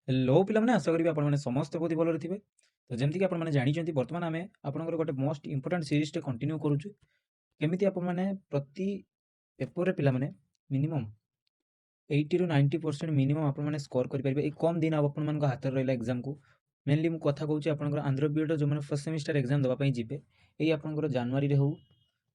Hello पिलाମାନେ ଆଶା କରିବି ଆପଣମାନେ ସମସ୍ତେ ବହୁତ ଭଲରେ ଥିବେ। ତ ଯେମିତିକି ଆପଣମାନେ ଜାଣିଛନ୍ତି ବର୍ତ୍ତମାନ ଆମେ ଆପଣଙ୍କର ଗୋଟେ ମୋଷ୍ଟ ଇମ୍ପୋର୍ଟାଣ୍ଟ ସିରିଜଟେ କଣ୍ଟିନ୍ୟୁ କରୁଛୁ। କେମିତି ଆପଣମାନେ ପ୍ରତି ପେପରରେ ପିଲାମାନେ ମିନିମମ୍ 80ରୁ 90% ମିନିମମ୍ ଆପଣମାନେ ସ୍କୋର କରିପାରିବେ। ଏଇ କମ୍ ଦିନ ଆପଣମାନଙ୍କ ହାତରେ ରହିଲା ଏକ୍ଜାମକୁ। ମେନଲି ମୁଁ କଥା କହୁଛି ଆପଣଙ୍କର ଆନ୍ଧ୍ର ବିଏଡ଼ର ଯେଉଁମାନେ ଫର୍ଷ୍ଟ ସେମିଷ୍ଟାର ଏକ୍ଜାମ ଦେବା ପାଇଁ ଯିବେ, ଏଇ ଆପଣଙ୍କର ଜାନୁଆରୀରେ ହେଉ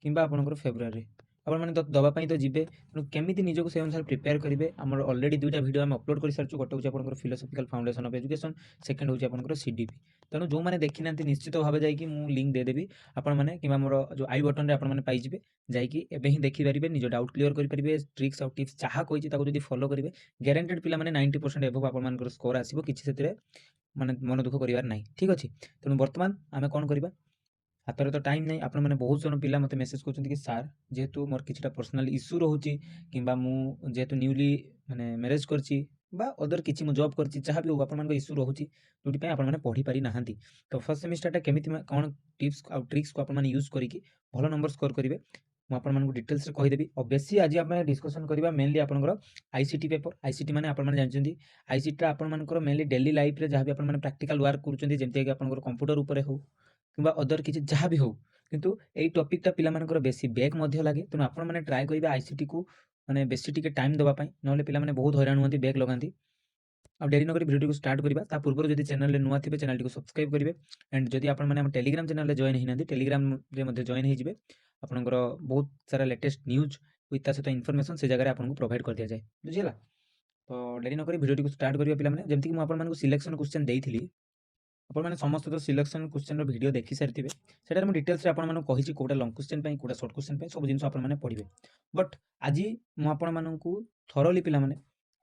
କିମ୍ବା ଆପଣଙ୍କର ଫେବୃଆରୀରେ ଆପଣମାନେ ଦେବା ପାଇଁ ତ ଯିବେ। ତେଣୁ କେମିତି ନିଜକୁ ସେ ଅନୁସାରେ ପ୍ରିପେୟାର କରିବେ, ଆମର ଅଲରେଡ଼ି ଦୁଇଟା ଭିଡ଼ିଓ ଆମେ ଅପଲୋଡ଼ କରିସାରିଛୁ। ଗୋଟେ ହେଉଛି ଆପଣଙ୍କର philosophical foundation of education, second ହେଉଛି ଆପଣଙ୍କର ସିଡିପି। ତେଣୁ ଯେଉଁମାନେ ଦେଖିନାହାନ୍ତି ନିଶ୍ଚିତ ଭାବେ ଯାଇକି ମୁଁ ଲିଙ୍କ୍ ଦେଇଦେବି, ଆପଣମାନେ କିମ୍ବା ମୋର ଯେଉଁ ଆଇ ବଟନରେ ଆପଣମାନେ ପାଇଯିବେ, ଯାଇକି ଏବେ ହିଁ ଦେଖିପାରିବେ, ନିଜ ଡାଉଟ୍ କ୍ଲିୟର କରିପାରିବେ। ଟ୍ରିକ୍ସ ଆଉ ଟିପ୍ସ ଯାହା କହିଛି ତାକୁ ଯଦି ଫଲୋ କରିବେ, ଗ୍ୟାରେଣ୍ଟେଡ୍ ପିଲାମାନେ 90% ଏଭବ ଆପଣମାନଙ୍କର ସ୍କୋର ଆସିବ। କିଛି ସେଥିରେ ମାନେ ମନ ଦୁଃଖ କରିବାର ନାହିଁ, ଠିକ୍ ଅଛି। ତେଣୁ ବର୍ତ୍ତମାନ ଆମେ କ'ଣ କରିବା, ହାତରେ ତ ଟାଇମ୍ ନାହିଁ। ଆପଣମାନେ ବହୁତ ଜଣ ପିଲା ମୋତେ ମେସେଜ୍ କରୁଛନ୍ତି କି ସାର୍, ଯେହେତୁ ମୋର କିଛିଟା ପର୍ସନାଲ୍ ଇସ୍ୟୁ ରହୁଛି କିମ୍ବା ମୁଁ ଯେହେତୁ ନ୍ୟୁଲି ମାନେ ମ୍ୟାରେଜ୍ କରିଛି ବା ଅଦର କିଛି ମୁଁ ଜବ୍ କରିଛି, ଯାହା ବି ହଉ ଆପଣମାନଙ୍କ ଇସ୍ୟୁ ରହୁଛି ଯେଉଁଥିପାଇଁ ଆପଣମାନେ ପଢ଼ିପାରି ନାହାନ୍ତି। ତ ଫର୍ଷ୍ଟ ସେମିଷ୍ଟାରଟା କେମିତି କ'ଣ ଟିପ୍ସ ଆଉ ଟ୍ରିକ୍ସକୁ ଆପଣମାନେ ୟୁଜ୍ କରିକି ଭଲ ନମ୍ବର ସ୍କୋର କରିବେ, ମୁଁ ଆପଣମାନଙ୍କୁ ଡିଟେଲ୍ସରେ କହିଦେବି। ଆଉ ବେଶୀ ଆଜି ଆମେ ଡିସ୍କସନ୍ କରିବା ମେନଲି ଆପଣଙ୍କର ଆଇସିଟି ପେପର। ଆଇସିଟି ମାନେ ଆପଣମାନେ ଜାଣିଛନ୍ତି, ଆଇସିଟିଟା ଆପଣମାନଙ୍କର ମେନଲି ଡେଲି ଲାଇଫ୍ରେ ଯାହା ବି ଆପଣମାନେ ପ୍ରାକ୍ଟିକାଲ ୱାର୍କ କରୁଛନ୍ତି, ଯେମିତିକି ଆପଣଙ୍କର କମ୍ପ୍ୟୁଟର ଉପରେ ହେଉ କିମ୍ବା ଅଦର କିଛି ଯାହା ବି ହଉ, କିନ୍ତୁ ଏଇ ଟପିକଟା ପିଲାମାନଙ୍କର ବେଶୀ ବ୍ୟାକ୍ ମଧ୍ୟ ଲାଗେ। ତେଣୁ ଆପଣମାନେ ଟ୍ରାଏ କରିବେ ଆଇସିଟିକୁ ମାନେ ବେଶୀ ଟିକେ ଟାଇମ୍ ଦେବା ପାଇଁ, ନହେଲେ ପିଲାମାନେ ବହୁତ ହଇରାଣ ହୁଅନ୍ତି, ବ୍ୟାକ୍ ଲଗାନ୍ତି। ଆଉ ଡେରି ନକରି ଭିଡ଼ିଓଟିକୁ ଷ୍ଟାର୍ଟ କରିବା। ତା ପୂର୍ବରୁ ଯଦି ଚ୍ୟାନେଲରେ ନୂଆ ଥିବେ ଚ୍ୟାନେଲଟିକୁ ସବସ୍କ୍ରାଇବ୍ କରିବେ। ଆଣ୍ଡ ଯଦି ଆପଣମାନେ ଆମ ଟେଲିଗ୍ରାମ ଚ୍ୟାନେଲରେ ଜଏନ୍ ହେଇନାହାନ୍ତି, ଟେଲିଗ୍ରାମରେ ମଧ୍ୟ ଜଏନ୍ ହେଇଯିବେ। ଆପଣଙ୍କର ବହୁତ ସାରା ଲେଟେଷ୍ଟ ନ୍ୟୁଜ୍ ୱିଥ୍ ତା ସହିତ ଇନଫର୍ମେସନ୍ ସେ ଜାଗାରେ ଆପଣଙ୍କୁ ପ୍ରୋଭାଇଡ଼ କରିଦିଆଯାଏ, ବୁଝିହେଲା। ତ ଡେରି ନକରି ଭିଡ଼ିଓଟିକୁ ଷ୍ଟାର୍ଟ କରିବା ପିଲାମାନେ। ଯେମିତିକି ମୁଁ ଆପଣମାନଙ୍କୁ ସିଲେକ୍ସନ୍ କ୍ୱେଶ୍ଚନ୍ ଦେଇଥିଲି, ଆପଣମାନେ ସମସ୍ତେ ତ ସିଲେକ୍ସନ୍ କ୍ୱେଶ୍ଚନ୍ର ଭିଡ଼ିଓ ଦେଖି ସାରିଥିବେ। ସେଠାରେ ମୁଁ ଡିଟେଲ୍ସରେ ଆପଣମାନଙ୍କୁ କହିଛି କେଉଁଟା ଲଙ୍ଗ୍ କ୍ୱେଶ୍ଚନ୍ ପାଇଁ, କେଉଁଟା ସର୍ଟ କ୍ୱେଶ୍ଚନ୍ ପାଇଁ, ସବୁ ଜିନିଷ ଆପଣମାନେ ପଢ଼ିବେ। ବଟ୍ ଆଜି ମୁଁ ଆପଣମାନଙ୍କୁ ଥରୋଲି ପିଲାମାନେ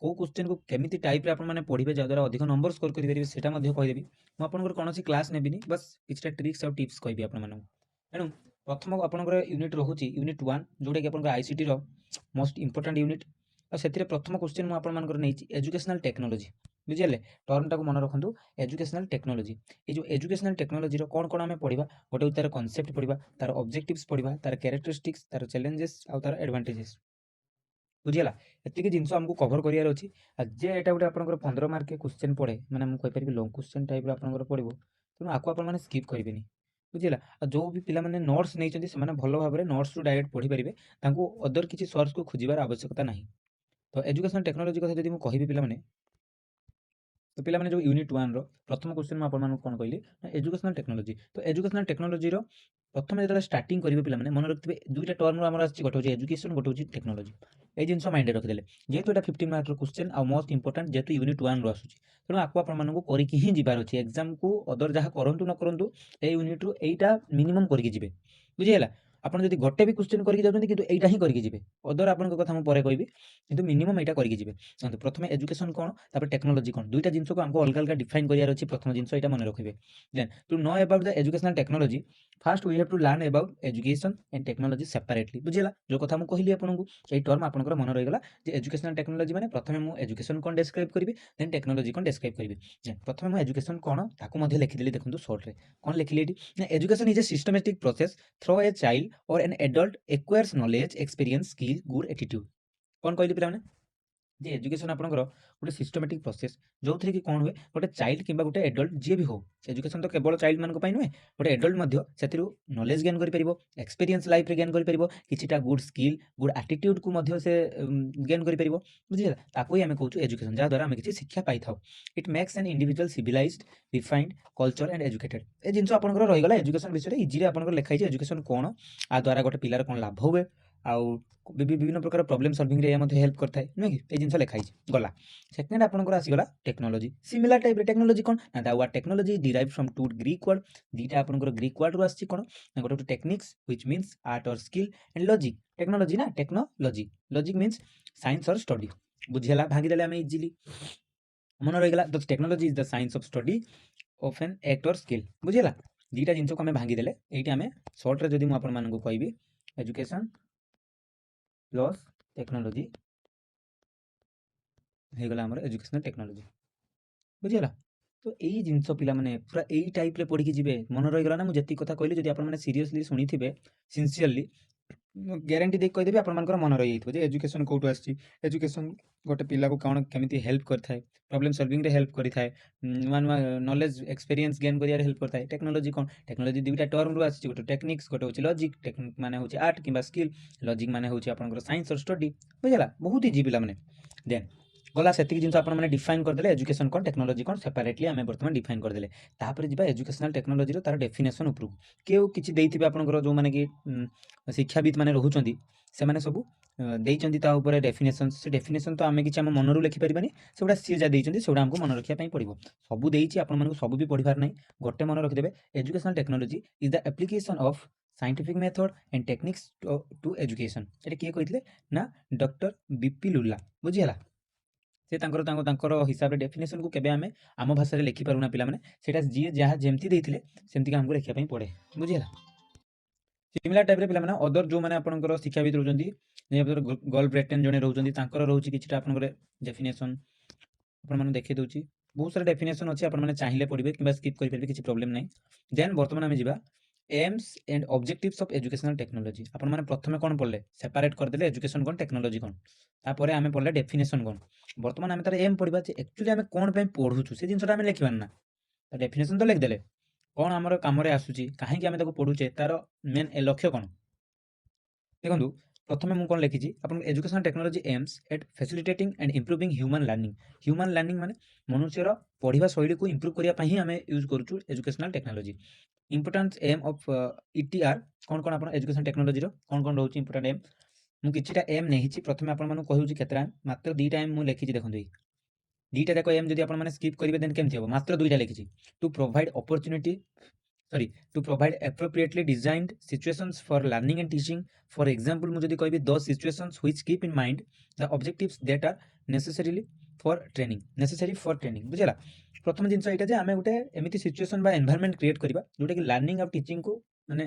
କେଉଁ କ୍ୱେଶ୍ଚନ୍କୁ କେମିତି ଟାଇପ୍ରେ ଆପଣମାନେ ପଢ଼ିବେ ଯାହାଦ୍ୱାରା ଅଧିକ ନମ୍ବର ସ୍କୋର କରିପାରିବେ ସେଇଟା ମଧ୍ୟ କହିଦେବି। ମୁଁ ଆପଣଙ୍କର କୌଣସି କ୍ଲାସ୍ ନେବିନି, ବାସ୍ କିଛିଟା ଟ୍ରିକ୍ସ ଆଉ ଟିପ୍ସ କହିବି ଆପଣମାନଙ୍କୁ। ତେଣୁ ପ୍ରଥମ ଆପଣଙ୍କର ୟୁନିଟ୍ ରହୁଛି ୟୁନିଟ୍ 1, ଯେଉଁଟାକି ଆପଣଙ୍କର ଆଇସିଟିର ମୋଷ୍ଟ ଇମ୍ପୋର୍ଟାଣ୍ଟ ୟୁନିଟ୍। ଆଉ ସେଥିରେ ପ୍ରଥମ କ୍ୱେଶ୍ଚନ୍ ମୁଁ ଆପଣମାନଙ୍କର ନେଇଛି ଏଜୁକେସନାଲ ଟେକ୍ନୋଲୋଜି, ବୁଝିଲେ। ଟର୍ମଟାକୁ ମନେ ରଖନ୍ତୁ, ଏଜୁକେସନାଲ ଟେକ୍ନୋଲୋଜି। এই ଯେଉଁ ଏଜୁକେସନାଲ ଟେକ୍ନୋଲୋଜିର କ'ଣ କ'ଣ ଆମେ ପଢ଼ିବା, ଗୋଟେ ହେଉଛି ତା'ର କନସେପ୍ଟ ପଢ଼ିବା, ତା'ର ଅବଜେକ୍ଟିଭ୍ସ ପଢ଼ିବା, ତା'ର କ୍ୟାରେକ୍ଟରିଷ୍ଟିକ୍ସ, ତା'ର ଚ୍ୟାଲେଞ୍ଜେସ୍ ଆଉ ତା'ର ଆଡଭାଣ୍ଟେଜେସ୍, ବୁଝିହେଲା। ଏତିକି ଜିନିଷ ଆମକୁ କଭର କରିବାର ଅଛି। ଆଉ ଯେ ଏଇଟା ଗୋଟେ ଆପଣଙ୍କର 15 ମାର୍କିଆ କ୍ୱେଶ୍ଚନ୍ ପଡ଼େ, ମାନେ ମୁଁ କହିପାରିବି ଲଙ୍ଗ୍ କ୍ୱେଶ୍ଚନ୍ ଟାଇପ୍ର ଆପଣଙ୍କର ପଡ଼ିବ, ତେଣୁ ଆକୁ ଆପଣମାନେ ସ୍କିପ୍ କରିବେନି, ବୁଝିହେଲା। ଆଉ ଯେଉଁ ବି ପିଲାମାନେ ନୋଟ୍ସ ନେଇଛନ୍ତି ସେମାନେ ଭଲ ଭାବରେ ନୋଟ୍ସରୁ ଡାଇରେକ୍ଟ ପଢ଼ିପାରିବେ, ତାଙ୍କୁ ଅଦର କିଛି ସୋର୍ସକୁ ଖୋଜିବାର ଆବଶ୍ୟକତା ନାହିଁ। ତ ଏଜୁକେସନାଲ ଟେକ୍ନୋଲୋଜି କଥା ଯଦି ମୁଁ କହିବି ପିଲାମାନେ, ତ ପିଲାମାନେ ଯେଉଁ ୟୁନିଟ୍ 1ର ପ୍ରଥମ କ୍ୱେଶ୍ଚନ୍ ମୁଁ ଆପଣମାନଙ୍କୁ କ'ଣ କହିଲି ନା ଏଜୁକେସନାଲ ଟେକ୍ନୋଲୋଜି। ତ ଏଜୁକେସନାଲ ଟେକ୍ନୋଲୋଜିର ପ୍ରଥମେ ଯେତେବେଳେ ଷ୍ଟାର୍ଟିଂ କରିବେ ପିଲାମାନେ ମନେ ରଖିଥିବେ ଦୁଇଟା ଟର୍ମରୁ ଆମର ଆସିଛି, ଗୋଟେ ହେଉଛି ଏଜୁକେସନ୍, ଗୋଟେ ହେଉଛି ଟେକ୍ନୋଲୋଜି। এই ଜିନିଷ ମାଇଣ୍ଡରେ ରଖିଦେଲେ, ଯେହେତୁ ଏଇଟା 15 ମାର୍କର କ୍ୱେଶ୍ଚନ୍ ଆଉ ମୋଷ୍ଟ ଇମ୍ପୋର୍ଟାଣ୍ଟ ଯେହେତୁ ୟୁନିଟ୍ 1ରୁ ଆସୁଛି, ତେଣୁ ଆକୁ ଆପଣମାନଙ୍କୁ କରିକି ହିଁ ଯିବାର ଅଛି। ଏକ୍ଜାମକୁ ଅଦର ଯାହା କରନ୍ତୁ ନ କରନ୍ତୁ ଏଇ ୟୁନିଟ୍ରୁ ଏଇଟା ମିନିମମ୍ କରିକି ଯିବେ, ବୁଝିହେଲା। ଆପଣ ଯଦି ଗୋଟେ ବି କ୍ୱେଶ୍ଚନ୍ କରିକି ଯାଉଛନ୍ତି କିନ୍ତୁ ଏଇଟା ହିଁ କରିକି ଯିବେ, ଅଦର ଆପଣଙ୍କ କଥା ମୁଁ ପରେ କହିବି, କିନ୍ତୁ ମିନିମମ୍ ଏଇଟା କରିକି ଯିବେ। ଦେଖନ୍ତୁ ପ୍ରଥମେ ଏଜୁକେସନ୍ କ'ଣ, ତାପରେ ଟେକ୍ନୋଲୋଜି କ'ଣ, ଦୁଇଟା ଜିନିଷକୁ ଆମକୁ ଅଲଗା ଅଲଗା ଡିଫାଇନ୍ କରିବାର ଅଛି। ପ୍ରଥମ ଜିନିଷ ଏଇଟା ମନେ ରଖିବେ। Then to know about the educational technology, first we have to learn about education and technology separately, ବୁଝିହେଲା। ଯେଉଁ କଥା ମୁଁ କହିଲି ଆପଣଙ୍କୁ, ଏଇ ଟର୍ମ ଆପଣଙ୍କର ମନେ ରହିଗଲା ଯେ ଏଜୁକେସନାଲ ଟେକ୍ନୋଲୋଜି ମାନେ ପ୍ରଥମେ ମୁଁ ଏଜୁକେସନ୍ କ'ଣ ଡେସ୍କ୍ରାଇବ୍ କରିବି, ଦେନ୍ ଟେକ୍ନୋଲୋଜି କ'ଣ ଡେସ୍କ୍ରାଇବ୍ କରିବି। ପ୍ରଥମେ ମୁଁ ଏଜୁକେସନ୍ କ'ଣ ତାକୁ ମଧ୍ୟ ଲେଖିଦେଲି, ଦେଖନ୍ତୁ ସର୍ଟରେ କ'ଣ ଲେଖିଲି ଏଠି ନା education is a systematic process through a child or an adult acquires knowledge, experience, skill, good attitude। କ'ଣ କହିଲି ପିଲାମାନେ, ଯେ ଏଜୁକେସନ୍ ଆପଣଙ୍କର ଗୋଟେ ସିଷ୍ଟମେଟିକ୍ ପ୍ରୋସେସ୍, ଯେଉଁଥିରେ କି କ'ଣ ହୁଏ, ଗୋଟେ ଚାଇଲ୍ଡ କିମ୍ବା ଗୋଟେ ଏଡଲ୍ଟ ଯିଏ ବି ହଉ, ଏଜୁକେସନ୍ ତ କେବଳ ଚାଇଲ୍ଡମାନଙ୍କ ପାଇଁ ନୁହେଁ, ଗୋଟେ ଏଡଲ୍ଟ ମଧ୍ୟ ସେଥିରୁ ନଲେଜ୍ ଗେନ୍ କରିପାରିବ, ଏକ୍ସପିରିଏନ୍ସ ଲାଇଫ୍ରେ ଗେନ୍ କରିପାରିବ, କିଛିଟା ଗୁଡ୍ ସ୍କିଲ୍, ଗୁଡ୍ ଆଟିଟ୍ୟୁଡ୍କୁ ମଧ୍ୟ ସେ ଗେନ୍ କରିପାରିବ, ବୁଝିହେଲା। ତାକୁ ହିଁ ଆମେ କହୁଛୁ ଏଜୁକେସନ୍, ଯାହାଦ୍ୱାରା ଆମେ କିଛି ଶିକ୍ଷା ପାଇଥାଉ। It makes an individual civilised, refined, culture and educated. ଏ ଜିନିଷ ଆପଣଙ୍କର ରହିଗଲା ଏଜୁକେସନ୍ ବିଷୟରେ। ଇଜିରେ ଆପଣଙ୍କର ଲେଖା ହେଇଛି ଏଜୁକେସନ୍ କ'ଣ, ଆ ଦ୍ୱାରା ଗୋଟେ ପିଲାର କ'ଣ ଲାଭ ହୁଏ, ଆଉ ବିଭିନ୍ନ ପ୍ରକାର ପ୍ରୋବ୍ଲେମ୍ ସଲଭିଂରେ ଏହା ମଧ୍ୟ ହେଲ୍ପ କରିଥାଏ, ନୁହେଁ କି। ଏଇ ଜିନିଷ ଲେଖା ହେଇଛି, ଗଲା। ସେକେଣ୍ଡ ଆପଣଙ୍କର ଆସିଗଲା ଟେକ୍ନୋଲୋଜି। ସିମିଲାର ଟାଇପ୍ରେ ଟେକ୍ନୋଲୋଜି କ'ଣ ନା the word technology derive from to Greek word, ଦୁଇଟା ଆପଣଙ୍କର ଗ୍ରୀକ୍ ୱାର୍ଡରୁ ଆସିଛି। କ'ଣ ନା ଗୋଟେ ହେଉଛି techniques which means art or skill, and logic. Technology ନା technology, logic means science or study, ବୁଝିହେଲା। ଭାଙ୍ଗିଦେଲେ ଆମେ ଇଜିଲି, ମନେ ରହିଗଲା। The technology is the science of study of an act or skill, ବୁଝିହେଲା। ଦୁଇଟା ଜିନିଷକୁ ଆମେ ଭାଙ୍ଗିଦେଲେ, ଏଇଠି ଆମେ ସର୍ଟରେ ଯଦି ମୁଁ ଆପଣମାନଙ୍କୁ କହିବି ଏଜୁକେସନ୍ ପ୍ଲସ୍ ଟେକ୍ନୋଲୋଜି ହେଇଗଲା ଆମର ଏଜୁକେସନାଲ ଟେକ୍ନୋଲୋଜି, ବୁଝିହେଲା। ତ ଏଇ ଜିନିଷ ପିଲାମାନେ ପୁରା ଏଇ ଟାଇପ୍ରେ ପଢ଼ିକି ଯିବେ, ମନେ ରହିଗଲା ନା ମୁଁ ଯେତିକି କଥା କହିଲି। ଯଦି ଆପଣମାନେ ସିରିୟସଲି ଶୁଣିଥିବେ, ସିନ୍ସିୟରଲି, ଗ୍ୟାରେଣ୍ଟି ଦେଇକି କହିଦେବି ଆପଣମାନଙ୍କର ମନେ ରହିଯାଇଥିବ ଯେ ଏଜୁକେସନ୍ କୋଉଠୁ ଆସିଛି। ଏଜୁକେସନ୍ ଗୋଟେ ପିଲାକୁ କ'ଣ କେମିତି ହେଲ୍ପ କରିଥାଏ, ପ୍ରୋବ୍ଲେମ୍ ସଲଭିଂରେ ହେଲ୍ପ କରିଥାଏ, ନୂଆ ନୂଆ ନଲେଜ୍ ଏକ୍ସପେରିଏନ୍ସ ଗେନ୍ କରିବାରେ ହେଲ୍ପ କରିଥାଏ। ଟେକ୍ନୋଲୋଜି କ'ଣ, ଟେକ୍ନୋଲୋଜି ଦୁଇଟା ଟର୍ମରୁ ଆସିଛି, ଗୋଟେ ଟେକ୍ନିକ୍ସ, ଗୋଟେ ହେଉଛି ଲଜିକ୍। ଟେକ୍ନିକ୍ ମାନେ ହେଉଛି ଆର୍ଟ କିମ୍ବା ସ୍କିଲ୍, ଲଜିକ୍ ମାନେ ହେଉଛି ଆପଣଙ୍କର ସାଇନ୍ସ ଅର୍ ଷ୍ଟଡି। ବୁଝିଲା, ବହୁତ ଇଜି ପିଲାମାନେ। ଦେନ୍ ଗଲା ସେତିକି ଜିନିଷ ଆପଣମାନେ ଡିଫାଇନ୍ କରିଦେଲେ, ଏଜୁକେସନ୍ କ'ଣ ଟେକ୍ନୋଲୋଜି କ'ଣ ସେପାରେଟଲି ଆମେ ବର୍ତ୍ତମାନ ଡିଫାଇନ୍ କରିଦେଲେ। ତାପରେ ଯିବା ଏଜୁକେସନାଲ୍ ଟେକ୍ନୋଲୋଜିର ତାର ଡେଫିନେସନ୍ ଉପରକୁ। କେଉ କିଛି ଦେଇଥିବେ ଆପଣଙ୍କର ଯେଉଁମାନେ କି ଶିକ୍ଷାବିତ୍ ମାନେ ରହୁଛନ୍ତି, ସେମାନେ ସବୁ ଦେଇଛନ୍ତି ତା ଉପରେ ଡେଫିନେସନ୍। ସେ ଡେଫିନେସନ୍ ତ ଆମେ କିଛି ଆମ ମନରୁ ଲେଖିପାରିବାନି, ସେଗୁଡ଼ା ସିଏ ଯାହା ଦେଇଛନ୍ତି ସେଗୁଡ଼ା ଆମକୁ ମନେ ରଖିବା ପାଇଁ ପଡ଼ିବ। ସବୁ ଦେଇଛି, ଆପଣମାନଙ୍କୁ ସବୁ ବି ପଢ଼ିବାର ନାହିଁ, ଗୋଟେ ମନେ ରଖିଦେବେ। Educational technology is the application of scientific method and techniques to education. ଏଇଟା କିଏ କହିଥିଲେ ନା ଡକ୍ଟର ବିପି ଲୁଲା। ବୁଝିହେଲା, ସେ ତାଙ୍କର ହିସାବରେ ଡେଫିନେସନ୍କୁ କେବେ ଆମେ ଆମ ଭାଷାରେ ଲେଖିପାରୁନା ପିଲାମାନେ, ସେଇଟା ଯିଏ ଯାହା ଯେମିତି ଦେଇଥିଲେ ସେମିତିକା ଆମକୁ ଲେଖିବା ପାଇଁ ପଡ଼େ। ବୁଝିହେଲା, ସିମିଲାର ଟାଇପ୍ରେ ପିଲାମାନେ ଅଦର ଯେଉଁମାନେ ଆପଣଙ୍କର ଶିକ୍ଷାବିତ୍ ରହୁଛନ୍ତି, ଗଲ୍ ବ୍ରେଟେନ୍ ଜଣେ ରହୁଛନ୍ତି, ତାଙ୍କର ରହୁଛି କିଛିଟା ଆପଣଙ୍କର ଡେଫିନେସନ୍ ଆପଣମାନେ ଦେଖେଇ ଦେଉଛି। ବହୁତ ସାରା ଡେଫିନେସନ୍ ଅଛି, ଆପଣମାନେ ଚାହିଁଲେ ପଢ଼ିବେ କିମ୍ବା ସ୍କିପ୍ କରିପାରିବେ, କିଛି ପ୍ରୋବ୍ଲେମ୍ ନାହିଁ। ଦେନ୍ ବର୍ତ୍ତମାନ ଆମେ ଯିବା aims and objectives of educational technology. ଆପଣମାନେ ପ୍ରଥମେ କ'ଣ ପଢ଼ିଲେ, ସେପାରେଟ୍ କରିଦେଲେ ଏଜୁକେସନ୍ କ'ଣ ଟେକ୍ନୋଲୋଜି କ'ଣ। ତାପରେ ଆମେ ପଢ଼ିଲେ ଡେଫିନେସନ୍ କ'ଣ। ବର୍ତ୍ତମାନ ଆମେ ତାର ଏମ୍ ପଢ଼ିବା ଯେ ଆକ୍ଚୁଆଲି ଆମେ କ'ଣ ପାଇଁ ପଢ଼ୁଛୁ, ସେ ଜିନିଷଟା ଆମେ ଲେଖିବାନି ନା। ତା ଡେଫିନେସନ୍ ତ ଲେଖିଦେଲେ, କ'ଣ ଆମର କାମରେ ଆସୁଛି, କାହିଁକି ଆମେ ତାକୁ ପଢ଼ୁଛେ, ତାର ମେନ୍ ଲକ୍ଷ୍ୟ କ'ଣ। ଦେଖନ୍ତୁ ପ୍ରଥମେ ମୁଁ କ'ଣ ଲେଖିଛି, ଆପଣ educational technology aims at facilitating and improving human learning. Human learning ମାନେ ମନୁଷ୍ୟର ପଢ଼ିବା ଶୈଳୀକୁ ଇମ୍ପ୍ରୁଭ୍ କରିବା ପାଇଁ ହିଁ ଆମେ ୟୁଜ୍ କରୁଛୁ educational technology. Importance aim of ETR କ'ଣ କ'ଣ ଆପଣ ଏଜୁକେସନ୍ ଟେକ୍ନୋଲୋଜିର କ'ଣ କ'ଣ ରହୁଛି ଇମ୍ପୋର୍ଟାଣ୍ଟ ଏମ୍। ମୁଁ କିଛିଟା ଏମ୍ ନେଇଛି, ପ୍ରଥମେ ଆପଣମାନଙ୍କୁ କହୁଛି କେତେଟା ଏମ୍, ମାତ୍ର 2ଟା ଏମ୍ ମୁଁ ଲେଖିଛି। ଦେଖନ୍ତୁ ଏଇ 2ଟା ଯାକ ଏମ୍ ଯଦି ଆପଣମାନେ ସ୍କିପ୍ କରିବେ ଦେନ୍ କେମିତି ହେବ, ମାତ୍ର 2ଟା ଲେଖିଛି। To provide opportunity to provide appropriately designed situations for learning and teaching. For example, ମୁଁ ଯଦି କହିବି those situations which keep in mind the objectives that are necessary for training। ବୁଝିଲା, ପ୍ରଥମ ଜିନିଷ ଏଇଟା ଯେ ଆମେ ଗୋଟେ ଏମିତି ସିଚୁଏସନ୍ ବା ଏନଭାୟରନମେଣ୍ଟ କ୍ରିଏଟ୍ କରିବା ଯୋଉଟାକି ଲର୍ଣ୍ଣିଂ ଆଉ ଟିଚିଂକୁ ମାନେ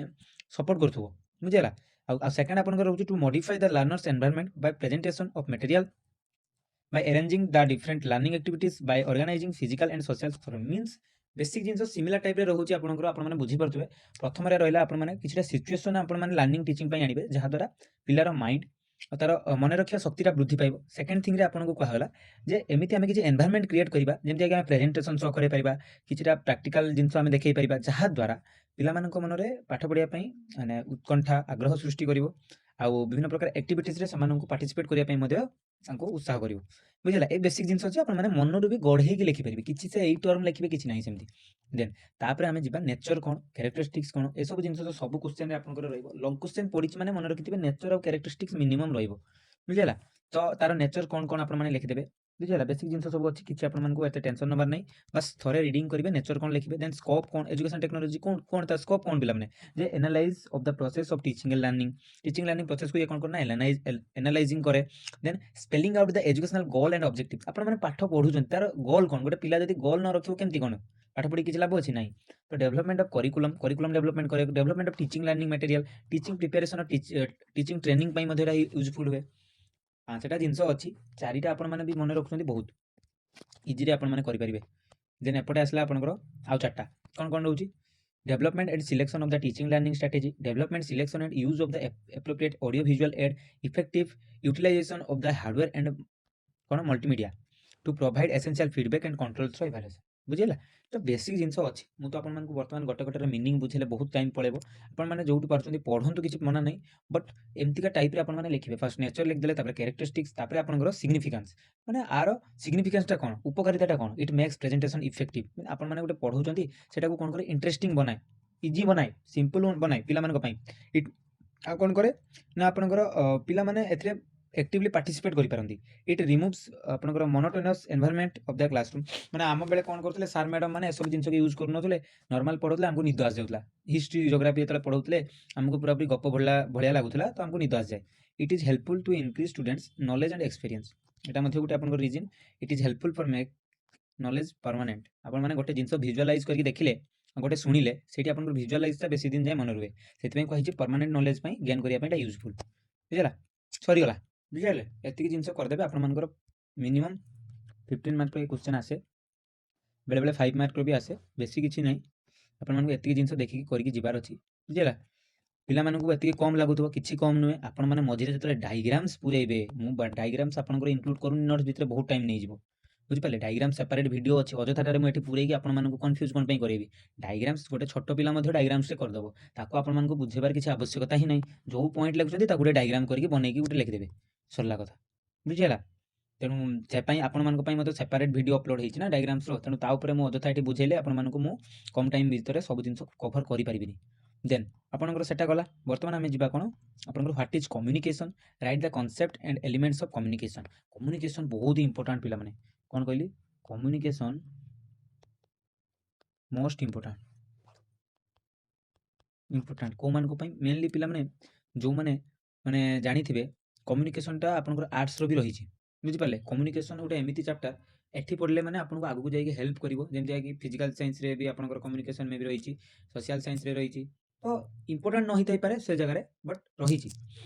ସପୋର୍ଟ କରୁଥିବ। ବୁଝିଲା, ଆଉ ସେକେଣ୍ଡ ଆପଣଙ୍କର ରହୁଛି two modify the learners environment by presentation of material, by arranging the different learning activities, by organizing physical and social forum। means basic ଜିନିଷ ସିମିଲାର ଟାଇପ୍ରେ ରହୁଛି ଆପଣଙ୍କର, ଆପଣମାନେ ବୁଝିପାରୁଥିବେ। ପ୍ରଥମରେ ରହିଲା ଆପଣମାନେ କିଛିଟା ସିଚୁଏସନ୍ ଆପଣମାନେ ଲର୍ଣ୍ଣିଂ ଟିଚିଂ ପାଇଁ ଆଣିବେ, ଯାହାଦ୍ୱାରା ପିଲାର ମାଇଣ୍ଡ ତାର ମନେ ରଖିବା ଶକ୍ତିଟା ବୃଦ୍ଧି ପାଇବ। ସେକେଣ୍ଡ ଥିଙ୍ଗରେ ଆପଣଙ୍କୁ କୁହାଗଲା ଯେ ଏମିତି ଆମେ କିଛି ଏନଭାୟରନମେଣ୍ଟ କ୍ରିଏଟ୍ କରିବା ଯେମିତିକି ଆମେ ପ୍ରେଜେଣ୍ଟେସନ୍ ସହ କରାଇପାରିବା, କିଛିଟା ପ୍ରାକ୍ଟିକାଲ ଜିନିଷ ଆମେ ଦେଖାଇ ପାରିବା, ଯାହାଦ୍ୱାରା ପିଲାମାନଙ୍କ ମନରେ ପାଠ ପଢ଼ିବା ପାଇଁ ମାନେ ଉତ୍କଣ୍ଠା ଆଗ୍ରହ ସୃଷ୍ଟି କରିବ, ଆଉ ବିଭିନ୍ନ ପ୍ରକାର ଆକ୍ଟିଭିଟିଜ୍ରେ ସେମାନଙ୍କୁ ପାର୍ଟିସିପେଟ୍ କରିବା ପାଇଁ ମଧ୍ୟ ତାଙ୍କୁ ଉତ୍ସାହ କରିବ। ବୁଝିଲା, ଏ ବେସିକ୍ ଜିନିଷ ଅଛି, ଆପଣମାନେ ମନରୁ ବି ଗଢ଼େଇକି ଲେଖିପାରିବେ, କିଛି ସେ ଏଇ ଟର୍ମ ଲେଖିବେ କିଛି ନାହିଁ ସେମିତି। ଦେନ୍ ତାପରେ ଆମେ ଯିବା ନେଚର କ'ଣ, କ୍ୟାରେକ୍ଟରିଷ୍ଟିକ୍ସ କ'ଣ, ଏସବୁ ଜିନିଷ ତ ସବୁ କ୍ୱେଶ୍ଚନରେ ଆପଣଙ୍କର ରହିବ। ଲଙ୍ଗ କ୍ୱେଶ୍ଚନ ପଡ଼ିଛି ମାନେ ମନେ ରଖିଥିବେ ନେଚର ଆଉ କ୍ୟାରେକ୍ଟରିଷ୍ଟିକ୍ସ ମିନିମମ୍ ରହିବ। ବୁଝିଲା, ତ ତାର ନେଚର କ'ଣ କ'ଣ ଆପଣମାନେ ଲେଖିଦେବେ। ବୁଝିଲା, ବେସିକ୍ ଜିନିଷ ସବୁ ଅଛି, କିଛି ଆପଣମାନଙ୍କୁ ଏତେ ଟେନସନ୍ ନେବାର ନାହିଁ। ବାସ୍ ଥରେ ରିଡ଼ିଂ କରିବେ, ନେଚର କ'ଣ ଲେଖିବେ। ଦେନ୍ ସ୍କୋପ୍ କ'ଣ, ଏଜୁକେସନ୍ ଟେକ୍ନୋଲୋଜି କ'ଣ ତାର ସ୍କୋପ୍ କ'ଣ ପିଲାମାନେ, ଯେ analyse of the process of teaching and learning ପ୍ରୋସେସକୁ ଇଏ କ'ଣ କରେ ନା ଏନାଲାଇଜିଂ କରେ। Then spelling out the educational goal and objective. ଆପଣମାନେ ପାଠ ପଢ଼ୁଛନ୍ତି, ତାର ଗୋଲ୍ କ'ଣ, ଗୋଟେ ପିଲା ଯଦି ଗୋଲ୍ ନ ରଖିବ କେମିତି କ'ଣ ପାଠ ପଢ଼ି କିଛି ଲାଭ ଅଛି ନାହିଁ। ତ ଡେଭଲପମେଣ୍ଟ ଅଫ୍ କରିକୁଲମ୍ ଡେଭଲପମେଣ୍ଟ କରେ, development of teaching learning material, teaching preparation teaching training ପାଇଁ ମଧ୍ୟ ଏଇଟା ୟୁଜଫୁଲ୍ ହୁଏ। 5ଟା ଜିନିଷ ଅଛି, 4ଟା ଆପଣମାନେ ବି ମନେ ରଖୁଛନ୍ତି, ବହୁତ ଇଜିରେ ଆପଣମାନେ କରିପାରିବେ। ଦେନ୍ ଏପଟେ ଆସିଲା ଆପଣଙ୍କର ଆଉ 4ଟା କ'ଣ କ'ଣ ରହୁଛି, development and selection of the teaching learning strategy, development, selection and use of the appropriate audio visual aid, effective utilization of the hardware and କ'ଣ multimedia to provide essential feedback and controls for evaluation। ବୁଝିଲା, ତ basic ଜିନିଷ ଅଛି। ମୁଁ ତ ଆପଣମାନଙ୍କୁ ବର୍ତ୍ତମାନ ଗୋଟେ ଗୋଟେର ମିନିଂ ବୁଝେଇଲେ ବହୁତ ଟାଇମ୍ ପଳେଇବ। ଆପଣମାନେ ଯୋଉଠି ପାରୁଛନ୍ତି ପଢ଼ନ୍ତୁ, କିଛି ମନା ନାହିଁ, ବଟ୍ ଏମିତିକା ଟାଇପ୍ରେ ଆପଣମାନେ ଲେଖିବେ। ଫାର୍ଷ୍ଟ ନେଚର ଲେଖିଦେଲେ, ତାପରେ କ୍ୟାରେକ୍ଟରିଷ୍ଟିକ୍ସ, ତାପରେ ଆପଣଙ୍କର ସିଗ୍ନିଫିକାନ୍ସ, ମାନେ ଆର ସିଗ୍ନିଫିକାନ୍ସଟା କ'ଣ, ଉପକାରିତାଟା କ'ଣ, ଇଟ୍ ମେକ୍ସ ପ୍ରେଜେଣ୍ଟେସନ୍ ଇଫେକ୍ଟିଭ୍। ଆପଣମାନେ ଗୋଟେ ପଢ଼ଉଛନ୍ତି, ସେଟାକୁ କ'ଣ କରେ, ଇଣ୍ଟରେଷ୍ଟିଂ ବନାଏ, ଇଜି ବନାଏ, ସିମ୍ପଲ୍ ବନାଏ ପିଲାମାନଙ୍କ ପାଇଁ। ଆଉ କ'ଣ କରେ ନା ଆପଣଙ୍କର ପିଲାମାନେ ଏଥିରେ ଆକ୍ଟିଭଲି ପାର୍ଟିସିପେଟ୍ କରିପାରନ୍ତି। ଇଟ୍ ରିମୁଭ୍ସ ଆପଣଙ୍କର ମୋନୋଟୋନସ୍ ଏନଭାୟରନମେଣ୍ଟ ଅଫ୍ ଦ କ୍ଲାସରୁମ୍। ମାନେ ଆମ ବେଳେ କ'ଣ କରୁଥିଲେ, ସାର୍ ମ୍ୟାଡ଼ାମ୍ ମାନେ ଏସବୁ ଜିନିଷକୁ ୟୁଜ୍ କରୁନଥିଲେ, ନର୍ମାଲ ପଢ଼ଉଥିଲେ, ଆମକୁ ନିଦ ଆସିଯାଉଥିଲା। ହିଷ୍ଟ୍ରି ଜିଓଗ୍ରାଫି ଯେତେବେଳେ ପଢ଼ଉଥିଲେ ଆମକୁ ପୁରାପୁରି ଗପ ଭଳିଆ ଲାଗୁଥିଲା, ତ ଆମକୁ ନିଦ ଆସିଯାଏ। It is helpful to increase students knowledge and experience. ଏଇଟା ମଧ୍ୟ ଗୋଟେ ଆପଣଙ୍କର reason. It is helpful for make knowledge permanent. ଆପଣମାନେ ଗୋଟେ ଜିନିଷ ଭିଜୁଆଲାଇଜ୍ କରିକି ଦେଖିଲେ, ଗୋଟେ ଶୁଣିଲେ, ସେଇଠି ଆପଣଙ୍କର ଭିଜୁଆଲାଇଜ୍ଟା ବେଶୀ ଦିନ ଯାଏ ମନେ ରୁହେ। ସେଥିପାଇଁ କହିଛି ପରମାନେଣ୍ଟ ନଲେଜ୍ ପାଇଁ, ଗେନ୍ କରିବା ପାଇଁ ଏଇଟା ୟୁଜଫୁଲ୍। ବୁଝିଲା, ସରିଗଲା। ବୁଝିଲେ, ଏତିକି ଜିନିଷ କରିଦେବେ, ଆପଣମାନଙ୍କର ମିନିମମ୍ 15 ମାର୍କର ଏ କ୍ୱେଶ୍ଚନ୍ ଆସେ, ବେଳେବେଳେ 5 ମାର୍କର ବି ଆସେ, ବେଶୀ କିଛି ନାହିଁ। ଆପଣମାନଙ୍କୁ ଏତିକି ଜିନିଷ ଦେଖିକି କରିକି ଯିବାର ଅଛି। ବୁଝିଲା, ପିଲାମାନଙ୍କୁ ଏତିକି କମ୍ ଲାଗୁଥିବ, କିଛି କମ୍ ନୁହେଁ। ଆପଣମାନେ ମଝିରେ ଯେତେବେଳେ ଡାଇଗ୍ରାମ୍ସ ପୁରେଇବେ, ମୁଁ ଡାଇଗ୍ରାମ୍ସ ଆପଣଙ୍କର ଇନକ୍ଲୁଡ କରୁନି ନୋଟ୍ସ ଭିତରେ, ବହୁତ ଟାଇମ୍ ନେଇଯିବ। ବୁଝିପାରିଲେ? ଡାଇଗ୍ରାମ ସେପାରେଟ୍ ଭିଡ଼ିଓ ଅଛି, ଅଯଥାଟାରେ ମୁଁ ଏଠି ପୁରେଇକି ଆପଣମାନଙ୍କୁ କନଫ୍ୟୁଜ୍ କ'ଣ ପାଇଁ କରେଇବି। ଡାଇଗ୍ରାମ୍ସ ଗୋଟେ ଛୋଟ ପିଲା ମଧ୍ୟ ଡାଇଗ୍ରାମ୍ସରେ କରିଦେବ, ତାକୁ ଆପଣମାନଙ୍କୁ ବୁଝେଇବାର କିଛି ଆବଶ୍ୟକତା ହିଁ ନାହିଁ। ଯେଉଁ ପଏଣ୍ଟ ଲେଖୁଛନ୍ତି ତାକୁ ଗୋଟେ ଡାଇଗ୍ରାମ କରିକି ବନେଇକି ଗୋଟେ ଲେଖିଦେବେ, ସରିଲା କଥା। ବୁଝିହେଲା? ତେଣୁ ସେ ପାଇଁ ଆପଣମାନଙ୍କ ପାଇଁ ମଧ୍ୟ ସେପାରେଟ୍ ଭିଡ଼ିଓ ଅପଲୋଡ଼ ହେଇଛି ନା ଡାଇଗ୍ରାମ୍ସର, ତେଣୁ ତା ଉପରେ ମୁଁ ଅଯଥା ଏଠି ବୁଝେଇଲେ ଆପଣମାନଙ୍କୁ ମୁଁ କମ୍ ଟାଇମ୍ ଭିତରେ ସବୁ ଜିନିଷ କଭର କରିପାରିବିନି। ଦେନ୍ ଆପଣଙ୍କର ସେଟା ଗଲା। ବର୍ତ୍ତମାନ ଆମେ ଯିବା କ'ଣ, ଆପଣଙ୍କର what is communication, right the concept and elements of communication. Communication ବହୁତ ଇମ୍ପୋର୍ଟାଣ୍ଟ ପିଲାମାନେ। କ'ଣ କହିଲି? କମ୍ୟୁନିକେସନ୍ ମୋଷ୍ଟ ଇମ୍ପୋର୍ଟାଣ୍ଟ କେଉଁମାନଙ୍କ ପାଇଁ? ମେନଲି ପିଲାମାନେ ଯେଉଁମାନେ ମାନେ ଜାଣିଥିବେ କମ୍ୟୁନିକେସନ୍ଟା ଆପଣଙ୍କର ଆର୍ଟ୍ସର ବି ରହିଛି। ବୁଝିପାରିଲେ? କମ୍ୟୁନିକେସନ୍ ଗୋଟେ ଏମିତି ଚାପ୍ଟର, ଏଠି ପଢ଼ିଲେ ମାନେ ଆପଣଙ୍କୁ ଆଗକୁ ଯାଇକି ହେଲ୍ପ କରିବ। ଯେମିତିକି ଫିଜିକାଲ୍ ସାଇନ୍ସରେ ବି ଆପଣଙ୍କର କମ୍ୟୁନିକେସନ୍ ମେ ବି ରହିଛି, ସୋସିଆଲ୍ ସାଇନ୍ସରେ ରହିଛି। ତ ଇମ୍ପୋର୍ଟାଣ୍ଟ ନ ହେଇଥାଇପାରେ ସେ ଜାଗାରେ, ବଟ୍ ରହିଛି।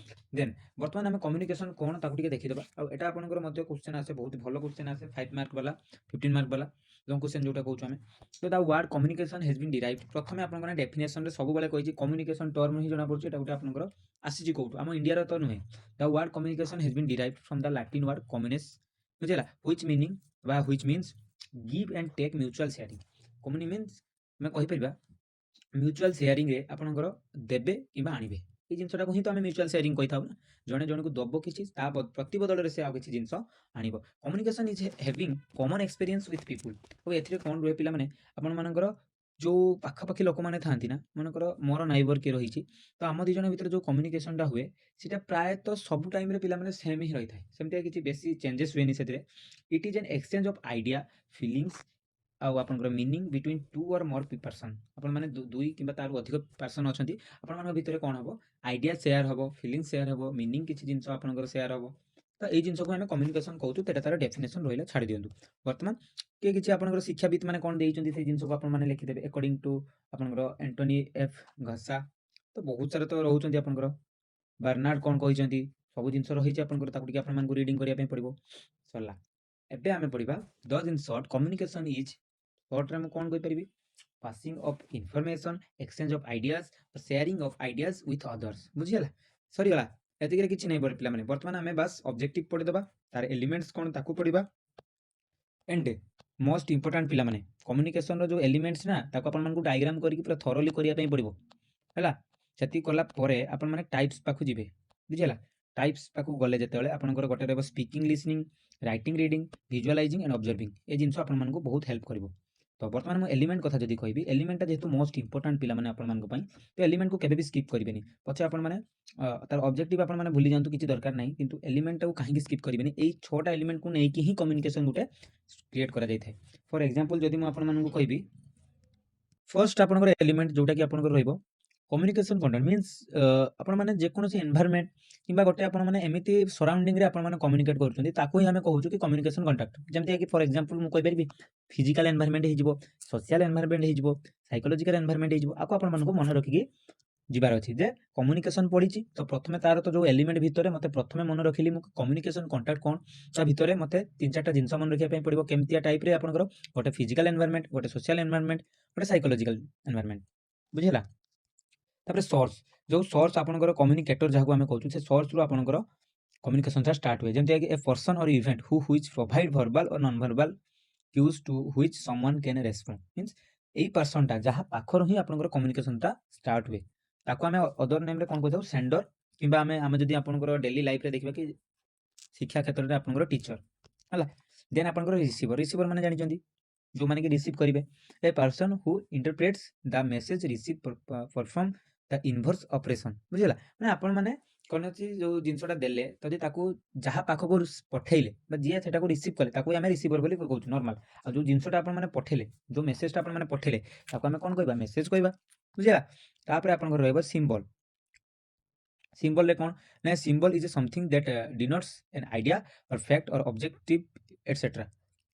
ଦେନ୍ ବର୍ତ୍ତମାନ ଆମେ କମ୍ୟୁନିକେସନ୍ କ'ଣ ତାକୁ ଟିକେ ଦେଖିଦେବା। ଆଉ ଏଟା ଆପଣଙ୍କର ମଧ୍ୟ କ୍ୱେଶ୍ଚନ୍ ଆସେ, ବହୁତ ଭଲ କ୍ୱେଶ୍ଚନ୍ ଆସେ, 5 ମାର୍କ ବାଲା, 15 ମାର୍କ ବାଲା ଲଙ୍ଗ୍ କ୍ୱେଶ୍ଚନ୍ ଯେଉଁଟା କହୁଛୁ ଆମେ। ତ the word communication has been derive. ପ୍ରଥମେ ଆପଣଙ୍କର ଡେଫିନେସନ୍ରେ ସବୁବେଳେ କହିଛି କମ୍ୟୁନିକେସନ୍ ଟର୍ମ ହିଁ ଜଣାପଡ଼ୁଛି ଏଟା ଗୋଟେ ଆପଣଙ୍କର ଆସିଛି କୋଉଠୁ, ଆମ ଇଣ୍ଡିଆର ତ ନୁହେଁ। The word communication has been derive from the Latin word communis, ବୁଝିଲା, ହ୍ୱିଚ୍ ମିନିଂ ବା which means give and take mutual sharing. Communi means ଆମେ କହିପାରିବା ମ୍ୟୁଚୁଆଲ୍ ସେୟାରିଂରେ ଆପଣଙ୍କର ଦେବେ କିମ୍ବା ଆଣିବେ, এই ଜିନିଷଟାକୁ ହିଁ ତ ଆମେ ମ୍ୟୁଚୁଆଲ୍ ସେୟାରିଂ କହିଥାଉ ନା। ଜଣେ ଜଣକୁ ଦବ କିଛି, ତା ପ୍ରତିବଦଳରେ ସେ ଆଉ କିଛି ଜିନିଷ ଆଣିବ। Communication is having common experience with people. ଆଉ ଏଥିରେ କ'ଣ ରୁହେ ପିଲାମାନେ, ଆପଣମାନଙ୍କର ଯେଉଁ ପାଖାପାଖି ଲୋକମାନେ ଥାଆନ୍ତି ନା, ମନେକର ମୋର ନାଇବର କିଏ ରହିଛି, ତ ଆମ ଦୁଇ ଜଣ ଭିତରେ ଯେଉଁ କମ୍ୟୁନିକେସନ୍ଟା ହୁଏ ସେଇଟା ପ୍ରାୟତଃ ସବୁ ଟାଇମ୍ରେ ପିଲାମାନେ ସେମ୍ ହିଁ ରହିଥାଏ, ସେମିତି କିଛି ବେଶୀ ଚେଞ୍ଜେସ୍ ହୁଏନି ସେଥିରେ। It is an exchange of idea, feelings ଆଉ ଆପଣଙ୍କର meaning between two or more person. ଆପଣମାନେ ଦୁଇ କିମ୍ବା ତାରୁ ଅଧିକ ପର୍ସନ୍ ଅଛନ୍ତି, ଆପଣମାନଙ୍କ ଭିତରେ କ'ଣ ହେବ, ଆଇଡ଼ିଆ ସେୟାର ହେବ, ଫିଲିଙ୍ଗ ସେୟାର ହେବ, ମିନିଂ କିଛି ଜିନିଷ ଆପଣଙ୍କର ସେୟାର ହେବ। ତ ଏଇ ଜିନିଷକୁ ଆମେ କମ୍ୟୁନିକେସନ୍ କହୁଛୁ, ସେଇଟା ତାର ଡେଫିନେସନ୍ ରହିଲା, ଛାଡ଼ି ଦିଅନ୍ତୁ। ବର୍ତ୍ତମାନ କିଏ କିଛି ଆପଣଙ୍କର ଶିକ୍ଷାବିତ୍ ମାନେ କ'ଣ ଦେଇଛନ୍ତି ସେଇ ଜିନିଷକୁ ଆପଣମାନେ ଲେଖିଦେବେ ଆକର୍ଡିଂ ଟୁ ଆପଣଙ୍କର ଆଣ୍ଟୋନି ଏଫ୍ ଘସା। ତ ବହୁତ ସାରା ତ ରହୁଛନ୍ତି ଆପଣଙ୍କର, ବାର୍ନାର୍ଡ କ'ଣ କହିଛନ୍ତି, ସବୁ ଜିନିଷ ରହିଛି ଆପଣଙ୍କର, ତାକୁ ଟିକେ ଆପଣମାନଙ୍କୁ ରିଡ଼ିଂ କରିବା ପାଇଁ ପଡ଼ିବ। ସରିଲା। ଏବେ ଆମେ ପଢ଼ିବା the in short communication is, ସର୍ଟରେ ମୁଁ କ'ଣ କହିପାରିବି, passing of information, exchange of ideas, sharing of ideas with others. ବୁଝିଗଲା? ସରିଗଲା। ଏତିକିରେ କିଛି ନାହିଁ ପିଲାମାନେ। ବର୍ତ୍ତମାନ ଆମେ ବାସ୍ ଅବଜେକ୍ଟିଭ୍ ପଢ଼ିଦେବା, ତାର ଏଲିମେଣ୍ଟସ୍ କ'ଣ ତାକୁ ପଢ଼ିବା। ଏଣ୍ଡ ମୋଷ୍ଟ ଇମ୍ପୋର୍ଟାଣ୍ଟ ପିଲାମାନେ, କମ୍ୟୁନିକେସନ୍ର ଯେଉଁ ଏଲିମେଣ୍ଟସ୍ ନା, ତାକୁ ଆପଣମାନଙ୍କୁ ଡାଇଗ୍ରାମ କରିକି ପୁରା ଥରୋଲି କରିବା ପାଇଁ ପଡ଼ିବ, ହେଲା। ସେତିକି କଲା ପରେ ଆପଣମାନେ ଟାଇପ୍ସ ପାଖକୁ ଯିବେ। ବୁଝିହେଲା? ଟାଇପ୍ସ ପାଖକୁ ଗଲେ ଯେତେବେଳେ ଆପଣଙ୍କର ଗୋଟେ ରହିବ speaking, listening, writing, reading, visualising and observing. ଏ ଜିନିଷ ଆପଣମାନଙ୍କୁ ବହୁତ ହେଲ୍ପ କରିବ। ତ ବର୍ତ୍ତମାନ ମୁଁ ଏଲିମେଣ୍ଟ କଥା ଯଦି କହିବି, ଏଲିମେଣ୍ଟଟା ଯେହେତୁ ମୋଷ୍ଟ ଇମ୍ପୋର୍ଟାଣ୍ଟ ପିଲାମାନେ ଆପଣମାନଙ୍କ ପାଇଁ, ତ ଏଲିମେଣ୍ଟକୁ କେବେ ବି ସ୍କିପ୍ କରିବେନି। ପଛେ ଆପଣମାନେ ତାର ଅବଜେକ୍ଟିଭ୍ ଆପଣମାନେ ଭୁଲି ଯାଆନ୍ତୁ, କିଛି ଦରକାର ନାହିଁ, କିନ୍ତୁ ଏଲିମେଣ୍ଟଟାକୁ କାହିଁକି ସ୍କିପ୍ କରିବେନି। ଏଇ 6ଟା ଏଲିମେଣ୍ଟକୁ ନେଇକି ହିଁ କମ୍ୟୁନିକେସନ୍ ଗୋଟେ କ୍ରିଏଟ୍ କରାଯାଇଥାଏ। ଫର୍ ଏକ୍ଜାମ୍ପଲ୍ ଯଦି ମୁଁ ଆପଣମାନଙ୍କୁ କହିବି, ଫର୍ଷ୍ଟ ଆପଣଙ୍କର ଏଲିମେଣ୍ଟ ଯେଉଁଟାକି ଆପଣଙ୍କର ରହିବ କମ୍ୟୁନିକେସନ୍ କଣ୍ଟେଣ୍ଟ ମିନ୍ସ, ଆପଣମାନେ ଯେକୌଣସି ଏନ୍ଭାରମେଣ୍ଟ କିମ୍ବା ଗୋଟେ ଆପଣମାନେ ଏମିତି ସରାଉଣ୍ଡିଂରେ ଆପଣମାନେ କମ୍ୟୁନିକେଟ୍ କରୁଛନ୍ତି, ତାକୁ ହିଁ ଆମେ କହୁଛୁ କି କମ୍ୟୁନିକେସନ୍ କଣ୍ଟାକ୍ଟ। ଯେମିତିକି ଫର୍ ଏକ୍ଜାମ୍ପଲ୍ ମୁଁ କହିପାରିବି ଫିଜିକାଲ୍ ଏନ୍ଭାରମେଣ୍ଟ ହେଇଯିବ, ସୋସିଆଲ୍ ଏନ୍ଭାରମେଣ୍ଟ ହେଇଯିବ, ସାଇକୋଲୋଜିକାଲ୍ ଏନ୍ଭାରମେଣ୍ଟ ହେଇଯିବ। ଆକୁ ଆପଣମାନଙ୍କୁ ମନେ ରଖିକି ଯିବାର ଅଛି ଯେ କମ୍ୟୁନିକେସନ୍ ପଢ଼ିଛି, ତ ପ୍ରଥମେ ତାର ତ ଯେଉଁ ଏଲିମେଣ୍ଟ ଭିତରେ ମୋତେ ପ୍ରଥମେ ମନେ ରଖିଲି ମୁଁ କମ୍ୟୁନିକେସନ୍ କଣ୍ଟାକ୍ଟ କ'ଣ, ତା ଭିତରେ ମୋତେ 3-4ଟା ଜିନିଷ ମନେ ରଖିବା ପାଇଁ ପଡ଼ିବ। କେମିତିଆ ଟାଇପ୍ରେ ଆପଣଙ୍କର ଗୋଟେ ଫିଜିକାଲ୍ ଏନ୍ଭାରମେଣ୍ଟ, ଗୋଟେ ସୋସିଆଲ୍ ଏନ୍ଭାରମେଣ୍ଟ, ଗୋଟେ ସାଇକୋଲୋଜିକାଲ୍ ଏନ୍ଭାରମେଣ୍ଟ। ବୁଝିହେଲା? ତାପରେ ସୋର୍ସ, ଯେଉଁ ସୋର୍ସ ଆପଣଙ୍କର କମ୍ୟୁନିକେଟର ଯାହାକୁ ଆମେ କହୁଛୁ, ସେ ସୋର୍ସରୁ ଆପଣଙ୍କର କମ୍ୟୁନିକେସନ୍ଟା ଷ୍ଟାର୍ଟ ହୁଏ। ଯେମିତିକି a person or event who which provide verbal or non verbal cues to which someone can respond. Means ଏଇ ପର୍ସନ୍ଟା ଯାହା ପାଖରୁ ହିଁ ଆପଣଙ୍କର କମ୍ୟୁନିକେସନ୍ଟା ଷ୍ଟାର୍ଟ ହୁଏ, ତାକୁ ଆମେ ଅଦର ନେମ୍ରେ କ'ଣ କହିଥାଉ, ସେଣ୍ଡର, କିମ୍ବା ଆମେ ଯଦି ଆପଣଙ୍କର ଡେଲି ଲାଇଫ୍ରେ ଦେଖିବା କି ଶିକ୍ଷା କ୍ଷେତ୍ରରେ ଆପଣଙ୍କର ଟିଚର, ହେଲା। ଦେନ୍ ଆପଣଙ୍କର ରିସିଭର, ରିସିଭର ମାନେ ଜାଣିଛନ୍ତି ଯେଉଁମାନେ କି ରିସିଭ୍ କରିବେ। A person who interprets the message receive perform the inverse operation. ବୁଝିଲା? ମାନେ ଆପଣମାନେ କୌଣସି ଯେଉଁ ଜିନିଷଟା ଦେଲେ, ଯଦି ତାକୁ ଯାହା ପାଖକୁ ପଠେଇଲେ ବା ଯିଏ ସେଟାକୁ ରିସିଭ୍ କଲେ, ତାକୁ ଆମେ ରିସିଭର ବୋଲି କହୁଛୁ ନର୍ମାଲ। ଆଉ ଯେଉଁ ଜିନିଷଟା ଆପଣମାନେ ପଠେଇଲେ, ଯେଉଁ ମେସେଜଟା ଆପଣମାନେ ପଠେଇଲେ, ତାକୁ ଆମେ କ'ଣ କହିବା, ମେସେଜ କହିବା। ବୁଝିଲା? ତାପରେ ଆପଣଙ୍କର ରହିବ ସିମ୍ବଲ। ସିମ୍ବଲରେ କ'ଣ ନା, symbol is something that denotes an idea or fact or objective etcetera.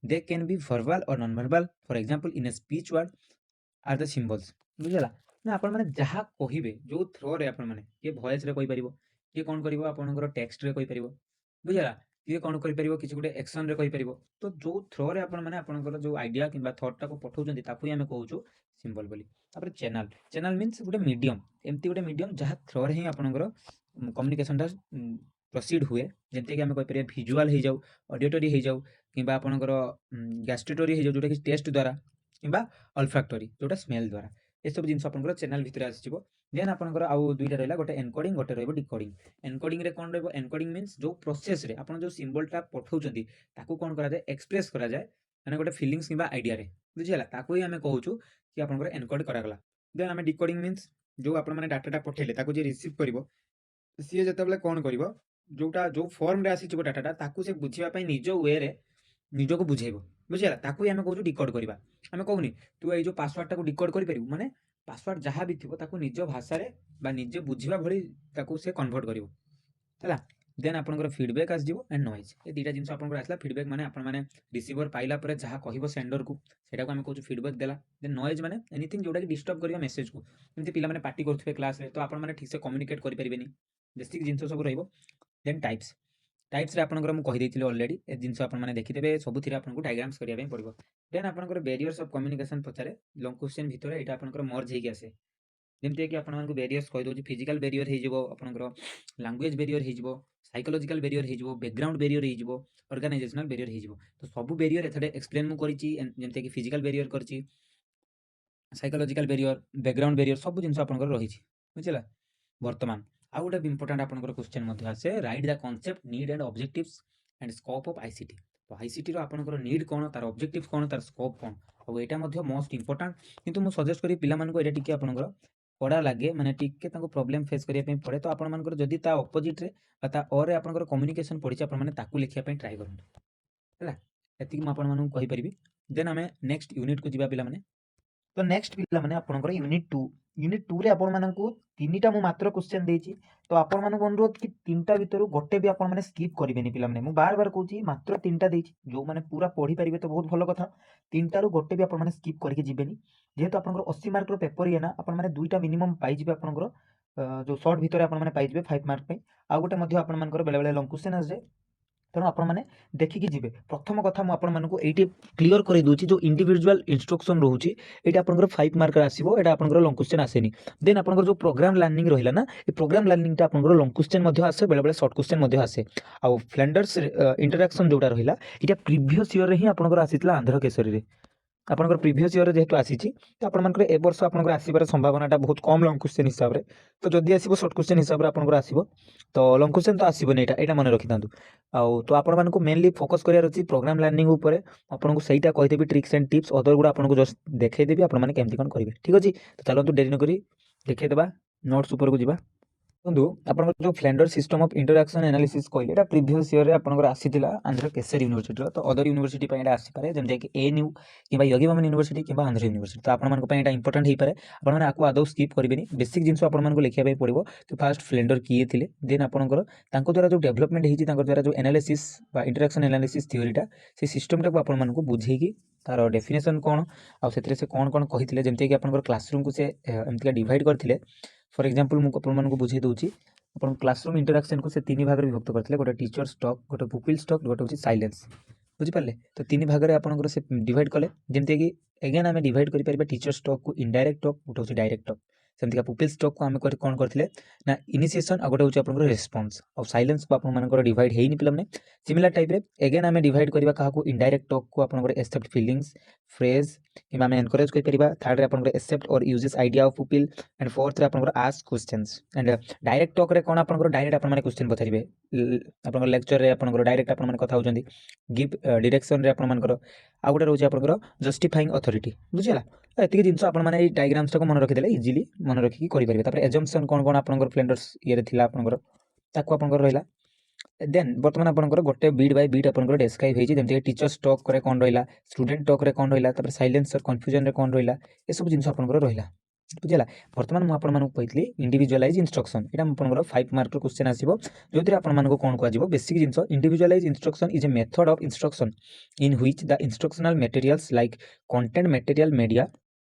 They can be verbal or non verbal. For example in a speech word are the symbols. ବୁଝିଲା? ନା ଆପଣମାନେ ଯାହା କହିବେ, ଯେଉଁ ଥ୍ରୋରେ ଆପଣମାନେ, କିଏ ଭଏସ୍ରେ କହିପାରିବ, କିଏ କ'ଣ କରିବ ଆପଣଙ୍କର ଟେକ୍ସଟରେ କହିପାରିବ। ବୁଝିଲା? किए कौन करिपरिबो किछि गुटे एक्शन रे करिपरिबो तो जो थ्रो रे आपण माने आपनकर जो आइडिया किंबा थॉट टाको पठाउछन्ती ताकू ही आमे कहूछु सिंबल बोली। तापर चैनल मीन्स गुटे मीडियम एम्ति गुटे मीडियम जहा थ्रो रे ही आपनकर कम्युनिकेशन टा प्रोसीड हुए जेंते कि आमे कहि परिया विजुअल हे जाउ ऑडिटरी हे जाउ किंबा आपनकर गैस्ट्रेटरी हे जाउ जोटा कि टेस्ट द्वारा किंबा अल्फैक्टरी जोटा स्मेल द्वारा ए सब जिंस आपनकर चैनल भितरे आसीजिवो। देन आपनकर आउ दुईटा रहला गोटे एनकोडिंग गोटे रहबो डिकोडिंग। एनकोडिंग रे कोन रहबो एनकोडिंग मीन्स जो प्रोसेस रे आपण जो सिंबल टा पठाउछन्ती ताकू कोन करा जाय एक्सप्रेस करा जाय माने गोटे फीलिंग्स किंबा आइडिया रे बुझियला ताकू ही आमे कहूछु कि आपनकर एनकोड करा गला। देन आमे डिकोडिंग मीन्स जो आपण माने डाटा टा पठेले ताकू जे रिसीव करिवो सीए जतबेले कोन करिवो जोटा जो फॉर्म रे आसीछि डाटा टा ताकू से बुझिबा पई निजो वे रे निजको बुझेइबो बुझियला ताकू ही आमे कहूछु डिकोड करिबा। आमे कहूनी तू ए जो पासवर्ड टाकू डिकोड करि परिबु माने पासवर्ड जहाँ भी थिबो ताकू निज भाषा रे बा निजे बुझिबा भली ताकू से कन्वर्ट करिवो हला। देन आपनकर फीडबैक आसजिवो एंड नॉइज ए दीटा जिंस आपनकर आसला फीडबैक माने आपण माने रिसीवर पाइला परे जहाँ कहिबो सेंडर को सेटा को आमे कहूछु फीडबैक देला। देन नॉइज माने एनीथिंग जोटा कि डिस्टर्ब करियो मेसेज को एमति पिला माने पार्टी करथुबे क्लास रे तो आपण माने ठीक से कम्युनिकेट करि परिबेनी बेसिक जिंस सब रहइबो। देन टाइप्स रे आपनकर मु कहि देइथिले ऑलरेडी ए जिंस आपण माने देखिदेबे सबुथिरे आपनको डायग्राम्स करिया पे पड़िबो। देन आपनकर बैरियर्स ऑफ कम्युनिकेशन पछारे लॉन्ग क्वेश्चन भितरे एटा आपनकर मर्ज हेकि आसे जेमति कि आपण मानको बैरियर्स कहि दोछि फिजिकल बैरियर हे जिवो आपनकर लैंग्वेज बैरियर हे जिवो साइकोलॉजिकल बैरियर हे जिवो बैकग्राउंड बैरियर हे जिवो ऑर्गेनाइजेशनल बैरियर हे जिवो। तो सब बैरियर एथडे एक्सप्लेन मु करिछि जेमति कि फिजिकल बैरियर करछि साइकोलॉजिकल बैरियर बैकग्राउंड बैरियर सब जिंस आपनकर रहिछि बुझिला। वर्तमान आ गोटे इंपोर्टेंट आपनकर क्वेश्चन मध्ये आसे right the concept need and objectives and scope of ICT. तो आईसीटी रो आपनकर नीड कोन तार ऑब्जेक्टिव्स कोन तार स्कोप कोन आ एटा मध्ये मोस्ट इंपोर्टेंट किंतु मु सजेस्ट करी पिला मानको एटा टिके आपनकर पड़ा लगे माने टिके ताको प्रॉब्लम फेस करिया पे पड़े तो आपण मानकर जदी ता ऑपोजिट रे ता और रे आपनकर कम्युनिकेशन पड़ी आपण माने ताकू लिखिया पे ट्राई करंतु हला। एति कि म आपण मानको कहि परिबी। देन हमें नेक्स्ट यूनिट को जिबा पिला माने तो नेक्स्ट पिला माने आपनकर यूनिट 2 रे आपण माननको तीनटा मु मात्र क्वेश्चन देछि तो आपण मानको अनुरोध कि तीनटा भितरु गोटे भी आपण माने स्किप करिबेनी पिला माने मु बार बार कहूछि मात्र तीनटा देछि जो माने पूरा पढी परिबे तो बहुत भलो कथा तीनटा रु गोटे भी आपण माने स्किप करके जिबेनी जेहेतु आपनकर 80 मार्क रो पेपर ये ना आपण माने दुईटा मिनिमम पाई जिबे आपनकर जो शॉर्ट भितर आपण माने पाई जिबे 5 मार्क पे आ गोटे मध्ये आपण मानकर बेले बेले लॉन्ग क्वेश्चन आसे तेणु आपण मैंने देखिकी जी प्रथम कथा मुझे क्लीयर कर दूसरी जो इंडिविजुअल इंस्ट्रक्शन रोचे ये आपंकर 5 मार्क आसो ये आप लंग क्वेश्चन आसेनी। देन आप जो प्रोग्राम लर्निंग रहा ना ये प्रोग्राम लर्निंग आप लंग क्वेश्चन आसे बेले बेले शॉर्ट क्वेश्चन आसे आउ फ्लेंडर्स इंटरैक्शन जोटा रहा ये प्रीवियस ईयर ही आपंकर आसीला आंध्र केसरी आपंकर प्रीवियस ईयर जेहेतु आसी तो आपर ए वर्ष आप आसबार संभावना बहुत कम लंग क्वेश्चन हिसाब से तो जदि आसो शॉर्ट क्वेश्चन हिसाब से आपंकर आसो तो लंग क्वेश्चन तो आसबनी यहाँ मन रखी था आउ तो आपण मानक मेनली फोकस करार अच्छी प्रोग्राम लर्निंग उपर आपको सहीटा कहीदेवी ट्रिक्स एंड टिप्स अदर गुड़ा आपको जस्ट देखदेवी आपने केमती कौन करेंगे ठीक अच्छे। तो चलते डेरी नक देखदेवा नोट्स उपर को जी बंधु आप जो Flander system of interaction analysis कहले एटा प्रीवियस ईयर रे आपनकर आसीतिला आंध्र केसरी यूनिवर्सिटी तो अदर यूनिवर्सिटी पे एटा आसी पारे जेमते कि एएनयू किबा योगी बामन यूनिवर्सिटी किबा आंध्र यूनिवर्सिटी तो आपन मानको पे एटा इंपोर्टेंट हे पारे आपन माने आको आदौ स्किप करबेनी बेसिक जिंस आपन मानको लिखिया पे पड़िबो कि फर्स्ट फ्लेंडर किए थिले देन आपनकर तांको द्वारा जो डेवलपमेंट हेची तांको द्वारा जो एनालिसिस बा इंटरैक्शन एनालिसिस थ्योरीटा से सिस्टम टाको आपन मानको बुझेकी तार डेफिनेशन कोन आ सेतरे से कोन कहिथिले जेमते कि आपनकर क्लासरूम को से एमतिका डिवाइड करथिले फॉर एग्जांपल मु आपन मानको बुझे दोची अपन क्लासरूम इंटरैक्शन को से तीन भाग में विभक्त करथिले गोटे टीचर स्टॉक गोटे पुपिल स्टॉक गोटे होची साइलेंस बुझी पाले तो तीन भाग में आपनकर से डिवाइड कले जेमते कि अगेन आमे डिवाइड करि परबा टीचर स्टॉक को इनडायरेक्ट टॉक गोटे होची डायरेक्ट टॉक सेमति का पुपिल स्टॉक को आमे कोन करथिले ना इनिशिएशन आ गोटे होची आपनकर रिस्पांस और साइलेंस को आपन मानकर डिवाइड हेइनी पिला माने सिमिलर टाइप रे अगेन आमे डिवाइड करबा काहा को इनडायरेक्ट टॉक को आपनकर एक्सेप्ट फीलिंग्स फ्रेज कि आमे एनकरेज करि परबा थर्ड रे आपनकर एक्सेप्ट और uses idea of pupil and fourth रे आपनकर ask questions and direct talk रे कोन आपनकर डायरेक्ट आपन माने क्वेश्चन पछारिबे आपनकर लेक्चर रे आपनकर डायरेक्ट आपन माने कथा होचंदी गिव डायरेक्शन रे आपन मानकर आ गोटे रहउची आपनकर जस्टिफाइंग अथॉरिटी बुझिला एतिक जिंस आपन माने डायग्राम्स को मन रखि देले इजीली मन रखि करि परिबे तापर एजम्पशन कोन कोन आपनकर फ्लेंडर्स ये रे थिला आपनकर ताको आपनकर रहला देन वर्तमान आपनकर गोटे बीट बाय बीट आपनकर डिस्क्राइब हेची जेमते टीचर स्टॉक करे कोन रहला स्टूडेंट टॉक रे कोन रहला तापर साइलेंस और कंफ्यूजन रे कोन रहला ए सब जिंस आपनकर रहला बुझला। वर्तमान मु आपन मानक कहतली इंडिविजुअलाइज इंस्ट्रक्शन एटा आपनकर 5 मार्क रो क्वेश्चन आसीबो जोतिर आपन मानक कोन को आजिबो बेसिक जिंस individualise instruction is a method of instruction in which the instructional materials like content material media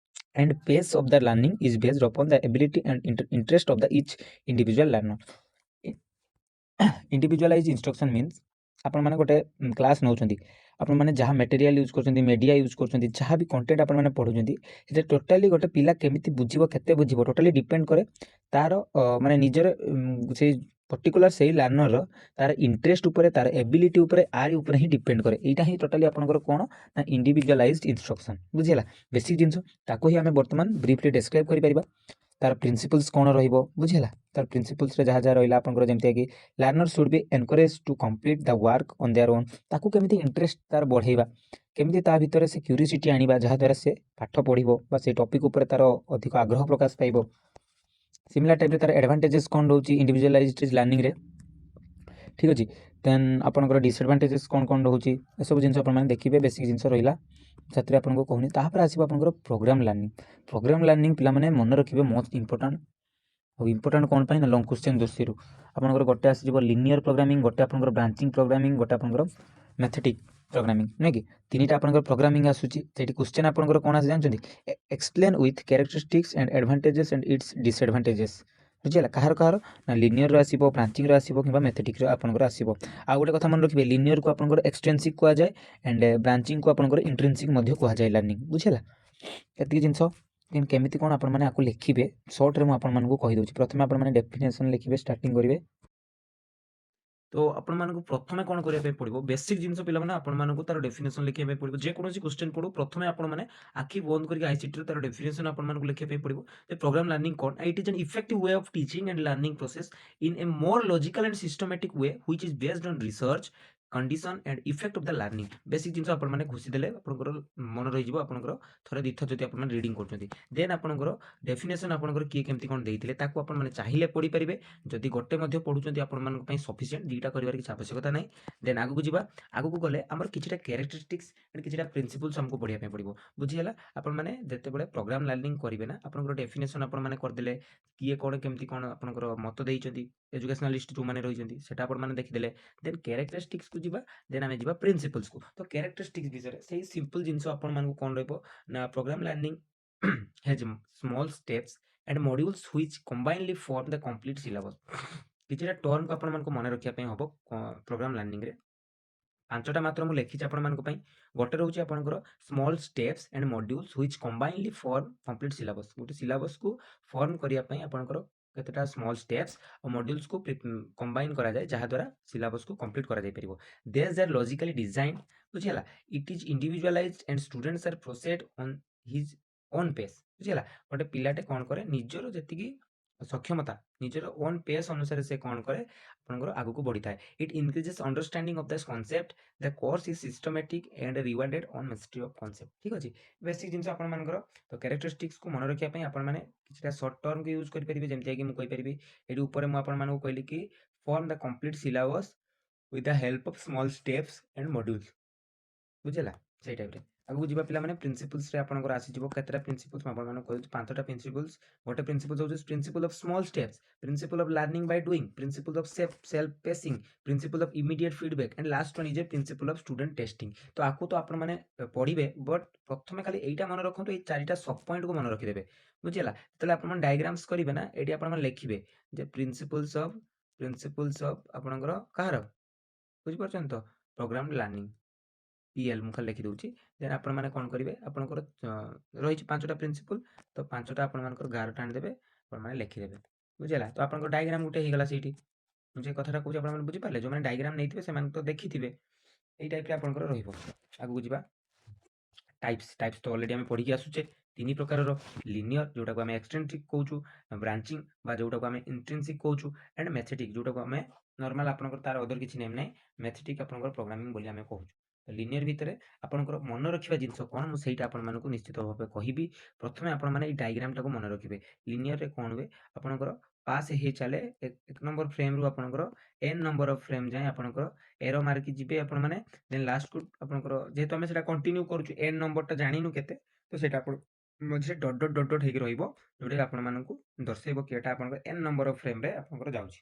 and pace of the learning is based upon the ability and interest of the each individual learner. Individualized instruction means ଆପଣମାନେ ଗୋଟେ class ନେଉଛନ୍ତି, ଆପଣମାନେ ଯାହା material use କରୁଛନ୍ତି, media use କରୁଛନ୍ତି, ଯାହା ବି content ଆପଣମାନେ ପଢ଼ୁଛନ୍ତି, ସେଥିରେ ଟୋଟାଲି ଗୋଟେ ପିଲା କେମିତି ବୁଝିବ, କେତେ ବୁଝିବ, ଟୋଟାଲି ଡିପେଣ୍ଡ କରେ ତାର ମାନେ ନିଜର ସେଇ ପର୍ଟିକୁଲାର ସେଇ ଲର୍ଣ୍ଣରର ତାର ଇଣ୍ଟରେଷ୍ଟ ଉପରେ, ତାର ଏବିଲିଟି ଉପରେ, ଆରି ଉପରେ ହିଁ ଡିପେଣ୍ଡ କରେ। ଏଇଟା ହିଁ ଟୋଟାଲି ଆପଣଙ୍କର କ'ଣ ନା ଇଣ୍ଡିଭିଜୁଆଲାଇଜ୍ଡ ଇନଷ୍ଟ୍ରକ୍ସନ୍, ବୁଝିହେଲା। ବେସିକ୍ ଜିନିଷ ତାକୁ ହିଁ ଆମେ ବର୍ତ୍ତମାନ ବ୍ରିଫଲି ଡେସ୍କ୍ରାଇବ୍ କରିପାରିବା। ତାର ପ୍ରିନ୍ସିପଲ୍ସ କ'ଣ ରହିବ, ବୁଝିହେଲା। ତାର ପ୍ରିନ୍ସିପଲ୍ସରେ ଯାହା ଯାହା ରହିଲା ଆପଣଙ୍କର, ଯେମିତିକି learner should be encourage to complete the work on their own. ତାକୁ କେମିତି ଇଣ୍ଟରେଷ୍ଟ ତାର ବଢ଼େଇବା, କେମିତି ତା ଭିତରେ ସେ କ୍ୟୁରିସିଟି ଆଣିବା, ଯାହାଦ୍ୱାରା ସେ ପାଠ ପଢ଼ିବ ବା ସେ ଟପିକ୍ ଉପରେ ତାର ଅଧିକ ଆଗ୍ରହ ପ୍ରକାଶ ପାଇବ। ସିମିଲାର ଟାଇପ୍ରେ ତାର ଆଡ଼ଭାଣ୍ଟେଜେସ୍ କ'ଣ ରହୁଛି ଇଣ୍ଡିଭିଜୁଆଲାଇଜ୍ଡ ଲର୍ଣ୍ଣିଂରେ, ଠିକ୍ ଅଛି। ଦେନ୍ ଆପଣଙ୍କର ଡିସଆଡ଼ଭାଣ୍ଟେଜେସ୍ କ'ଣ କ'ଣ ରହୁଛି, ଏସବୁ ଜିନିଷ ଆପଣମାନେ ଦେଖିବେ। ବେସିକ୍ ଜିନିଷ ରହିଲା, ସେଥିରେ ଆପଣଙ୍କୁ କହୁନି। ତାପରେ ଆସିବ ଆପଣଙ୍କର ପ୍ରୋଗ୍ରାମ୍ ଲର୍ଣ୍ଣିଂ। ପ୍ରୋଗ୍ରାମ୍ ଲର୍ଣ୍ଣିଂ ପିଲାମାନେ ମନେ ରଖିବେ ମୋଷ୍ଟ ଇମ୍ପୋର୍ଟାଣ୍ଟ। ଆଉ ଇମ୍ପୋର୍ଟାଣ୍ଟ କ'ଣ ପାଇଁ ନା ଲଙ୍ଗ୍ କ୍ୱେଶ୍ଚନ୍ ଦୃଷ୍ଟିରୁ ଆପଣଙ୍କର ଗୋଟେ ଆସିଯିବ ଲିନିୟର ପ୍ରୋଗ୍ରାମିଂ, ଗୋଟେ ଆପଣଙ୍କର ବ୍ରାଞ୍ଚିଂ ପ୍ରୋଗ୍ରାମିଂ, ଗୋଟେ ଆପଣଙ୍କର ମ୍ୟାଥେଟିକ୍ ପ୍ରୋଗ୍ରାମିଂ, ନୁହେଁ କି? ତିନିଟା ଆପଣଙ୍କର ପ୍ରୋଗ୍ରାମିଂ ଆସୁଛି। ସେଇଠି କ୍ୱେଶ୍ଚନ୍ ଆପଣଙ୍କର କ'ଣ ଆସେ ଜାଣିଛନ୍ତି? Explain with characteristics and advantages and its disadvantages, ବୁଝିହେଲା। କାହାର ନା ଲିନିୟର ଆସିବ, ବ୍ରାଞ୍ଚିଂର ଆସିବ, କିମ୍ବା ମ୍ୟାଥେଟିକ୍ର ଆପଣଙ୍କର ଆସିବ। ଆଉ ଗୋଟେ କଥା ମନେ ରଖିବେ, ଲିନିୟରକୁ ଆପଣଙ୍କର ଏକ୍ସଟ୍ରେନ୍ସିକ୍ କୁହାଯାଏ ଆଣ୍ଡ ବ୍ରାଞ୍ଚିଂକୁ ଆପଣଙ୍କର ଇଣ୍ଟ୍ରିନ୍ସିକ୍ ମଧ୍ୟ କୁହାଯାଏ ଲର୍ଣ୍ଣିଂ, ବୁଝିହେଲା। ଏତିକି ଜିନିଷ। କେମିତି କ'ଣ ଆପଣମାନେ ଆକୁ ଲେଖିବେ ସର୍ଟରେ ମୁଁ ଆପଣମାନଙ୍କୁ କହିଦେଉଛି। ପ୍ରଥମେ ଆପଣମାନେ ଡେଫିନେସନ୍ ଲେଖିବେ, ଷ୍ଟାର୍ଟିଂ କରିବେ। तो ଆପଣମାନଙ୍କୁ ପ୍ରଥମେ କ'ଣ କରିବା ପାଇଁ ପଡ଼ିବ, ବେସିକ୍ ଜିନିଷ ପିଲାମାନେ ଆପଣମାନଙ୍କୁ ତାର ଡେଫିନେସନ୍ ଲେଖିବା ପାଇଁ ପଡ଼ିବ। ଯେକୌଣସି କ୍ୱେଶ୍ଚନ୍ ପଡ଼ୁ, ପ୍ରଥମେ ଆପଣମାନେ ଆଖି ବନ୍ଦ କରିକି ଆଇସିଟିର ତାର ଡେଫିନେସନ୍ ଆପଣମାନଙ୍କୁ ଲେଖିବା ପାଇଁ ପଡ଼ିବ। ଯେ ପ୍ରୋଗ୍ରାମ ଲର୍ଣ୍ଣିଂ କ'ଣ? It is an effective way of teaching and learning process in a more logical and systematic way which is based on research condition and effect of the learning. Basic जिनस आपण माने घुसी देले आपनकर मन रहि जिवो, आपनकर थरे दिथर जति आपण माने रीडिंग करछथि, देन आपनकर डेफिनेशन आपनकर की केमति कोन देइथिले ताकू आपण माने चाहिले पढि परिबे। जदि गोटे मध्ये पढुचंती आपण मानक पई सफिशिएंट, दीटा करिवार कि आवश्यकता नै। देन आगु जिबा, आगु को गले हमर किछिटा कैरेक्टरिस्टिक्स एंड किछिटा प्रिंसिपल्स हमको पढिया पई पडिबो, बुझियला। आपण माने जते बळे प्रोग्राम लर्निंग करिवे ना, आपनकर डेफिनेशन आपण माने कर देले, किए कोन केमति कोन आपनकर मत देइचंती, एजुकेशनलिस्ट जो माने रहिचंती सेटा आपण माने देखि देले। देन कैरेक्टरिस्टिक्स को जिबा, देन आमे जिबा प्रिंसिपल्स को। तो कैरेक्टरिस्टिक्स विषय से सिंपल जिंस आपण मानक कोन रहबो ना, program learning has small steps and modules which combinely form the complete syllabus. किछिटा टर्म को आपण मानक मने रखिया पई हबो प्रोग्राम लर्निंग रे। पांचटा मात्र मु लिखिछि आपण मानक पई। गोटे रहउछि आपनकर small steps and modules which combinely form complete syllabus. गोटे सिलेबस को फॉर्म करिया पई आपनकर केतेटा स्मॉल स्टेप्स और मॉड्यूल्स को कंबाइन करा जाय, जहा द्वारा सिलेबस को कंप्लीट करा जाय परिबो। देयर आर लॉजिकली डिजाइन्ड, बुझियला। It is individualised and students are processed on his own pace, बुझियला। गोटे पिलाटे कोन करे, निजरो जतिकी सक्षमता, निजर ओन पेस अनुसार से कोन करे आपनकर आगु को बढ़ी थाए। It increases understanding of this concept, the course is systematic and rewarded on mastery of concept, ठीक अछि। बेसिक जिंस आपण मानकर तो कैरेक्टरिस्टिक्स को मन रखिया पई आपण माने किछटा शॉर्ट टर्म के यूज करि परिबे। जेमति कि मु कहि परिबी एडी ऊपर मु आपण मानको कहली कि form the complete syllabus with the help of small steps and modules, बुझिला। सेही टाइप रे आगु जिबा पिला माने प्रिंसिपल्स रे आपनकर आसी जिवो केतेटा प्रिंसिपल्स म आपण मानको कहू, पांचटा प्रिंसिपल्स। गोटे प्रिंसिपल होउछ principle of small steps, principle of learning by doing, principle of self pacing, principle of immediate feedback and last one is a principle of student testing. तो आकु तो आपण माने पढिबे, बट प्रथमे खाली एइटा मन रखंतु, ए चारिटा सब पॉइंट को मन रखि देबे, बुझिला। तले आपण माने डायग्राम्स करिवे ना, एडी आपण माने लिखिबे जे प्रिंसिपल्स ऑफ आपनकर कहार, बुझि परछन तो, प्रोग्राम लर्निंग पीएल मु खाली लिखि दउची। देन आपण माने कोन करिवे, आपनकर रहिछि पांचटा प्रिंसिपल, तो पांचटा आपण मानकर गार टाणी देबे, आपण माने लिखि देबे, बुझिला। तो आपनकर डायग्राम गुटे हे गला सेठी। मु जे कथाटा कहूची आपण माने बुझि पाले, जो माने डायग्राम नैथिबे से माने तो देखिथिबे। एई टाइप रे आपनकर रहिबो। आगु जिबा, टाइप्स तो ऑलरेडी हमें पढ़ी के आसुचे। तीन प्रकार लिनियर, जोटा को हमें एक्सट्रिंसिक कहूँ, ब्रांचिंग बा जोटा को हमें इंट्रिंसिक कहूँ, एंड मैथेटिक जोटा को हमें नॉर्मल आपनकर तार अदर किछि नेम नै, मैथेटिक आपनकर प्रोग्रामिंग बोली हमें कहूँ। तो लिनियर भितर आपनकर मन रखिबा जिंस कोन, मु सेटा आपण मानको निश्चित भाबे कहिबी। प्रथमे आपण माने ई डायग्राम टाको मन रखिबे। लिनियर रे कोन हुए, आपनकर पास हे चले एक नंबर फ्रेम रु आपनकर एन नंबर ऑफ फ्रेम जाय आपनकर एरो मार्क जिबे आपण माने। देन लास्ट को आपनकर जेहेतु हमें सेटा कंटिन्यू करूछु, एन नंबर टा जानिनु केते, तो सेटा आपण मझे डॉट डॉट डॉट डॉट हेकि रहिबो, जोटे आपण मानकु दर्शेइबो कि एटा आपनकर एन नंबर ऑफ फ्रेम रे आपनकर जाउछि।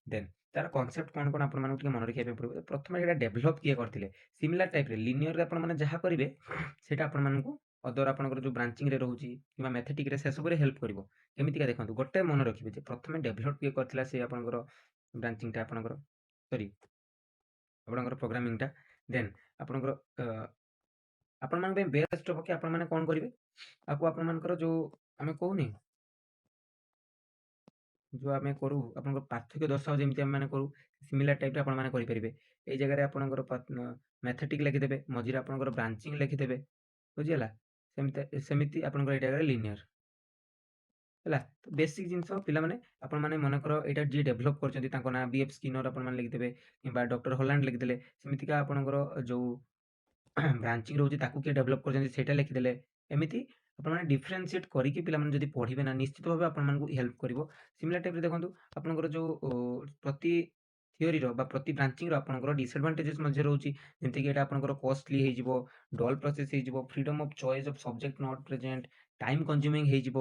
देन तार कांसेप्ट कोन कोन आपण मानकु मन रखिया पे पड़िबो। प्रथमे एटा डेभलप किए करथिले, सिमिलर टाइप रे लिनियर रे आपण माने जहा करिवे सेटा आपण मानकु अदर आपनकर जो ब्रांचिंग रे रहउछि किबा मैथेटिक रे से सब रे हेल्प करिवो। केमिति का देखंतु, गोटे मन रखिबे जे प्रथमे डेभलप किए करथिला से आपनकर ब्रांचिंग टा आपनकर, सॉरी ଆପଣଙ୍କର ପ୍ରୋଗ୍ରାମିଂଟା। ଦେନ୍ ଆପଣଙ୍କର ଆପଣମାନଙ୍କ ପାଇଁ ବେଷ୍ଟ ହେବ କି ଆପଣମାନେ କ'ଣ କରିବେ, ଆକୁ ଆପଣମାନଙ୍କର ଯେଉଁ ଆମେ କହୁନି, ଯେଉଁ ଆମେ କରୁ ଆପଣଙ୍କର ପାର୍ଥକ୍ୟ ଦର୍ଶାଅ ଯେମିତି ଆମେମାନେ କରୁ, ସିମିଲାର ଟାଇପ୍ର ଆପଣମାନେ କରିପାରିବେ। ଏଇ ଜାଗାରେ ଆପଣଙ୍କର ମ୍ୟାଥେଟିକ୍ ଲେଖିଦେବେ, ମଝିରେ ଆପଣଙ୍କର ବ୍ରାଞ୍ଚିଂ ଲେଖିଦେବେ, ବୁଝିଗଲା। ସେମିତି ଆପଣଙ୍କର ଏଇ ଜାଗାରେ ଲିନିୟର ହେଲା। ତ ବେସିକ୍ ଜିନିଷ ପିଲାମାନେ ଆପଣମାନେ ମନେକର ଏଇଟା ଯିଏ ଡେଭଲପ୍ କରିଛନ୍ତି ତାଙ୍କ ନାଁ BF ସ୍କିନର ଆପଣମାନେ ଲେଖିଦେବେ, କିମ୍ବା ଡକ୍ଟର ହଲାଣ୍ଡ ଲେଖିଦେଲେ। ସେମିତିକା ଆପଣଙ୍କର ଯେଉଁ ବ୍ରାଞ୍ଚିଂ ରହୁଛି ତାକୁ କିଏ ଡେଭଲପ୍ କରିଛନ୍ତି ସେଇଟା ଲେଖିଦେଲେ। ଏମିତି ଆପଣମାନେ ଡିଫରେନ୍ସିଏଟ୍ କରିକି ପିଲାମାନେ ଯଦି ପଢ଼ିବେ ନା, ନିଶ୍ଚିତ ଭାବେ ଆପଣମାନଙ୍କୁ ହେଲ୍ପ କରିବ। ସିମିଲାର ଟାଇପ୍ରେ ଦେଖନ୍ତୁ ଆପଣଙ୍କର ଯେଉଁ ପ୍ରତି ଥିଓରିର ବା ପ୍ରତି ବ୍ରାଞ୍ଚିଂର ଆପଣଙ୍କର ଡିସଆଡ଼ଭାଣ୍ଟେଜେସ୍ ମଧ୍ୟ ରହୁଛି। ଯେମିତିକି ଏଇଟା ଆପଣଙ୍କର କଷ୍ଟଲି ହେଇଯିବ, ଡଲ୍ ପ୍ରୋସେସ୍ ହେଇଯିବ, freedom of choice of subject not present, time consuming ହେଇଯିବ,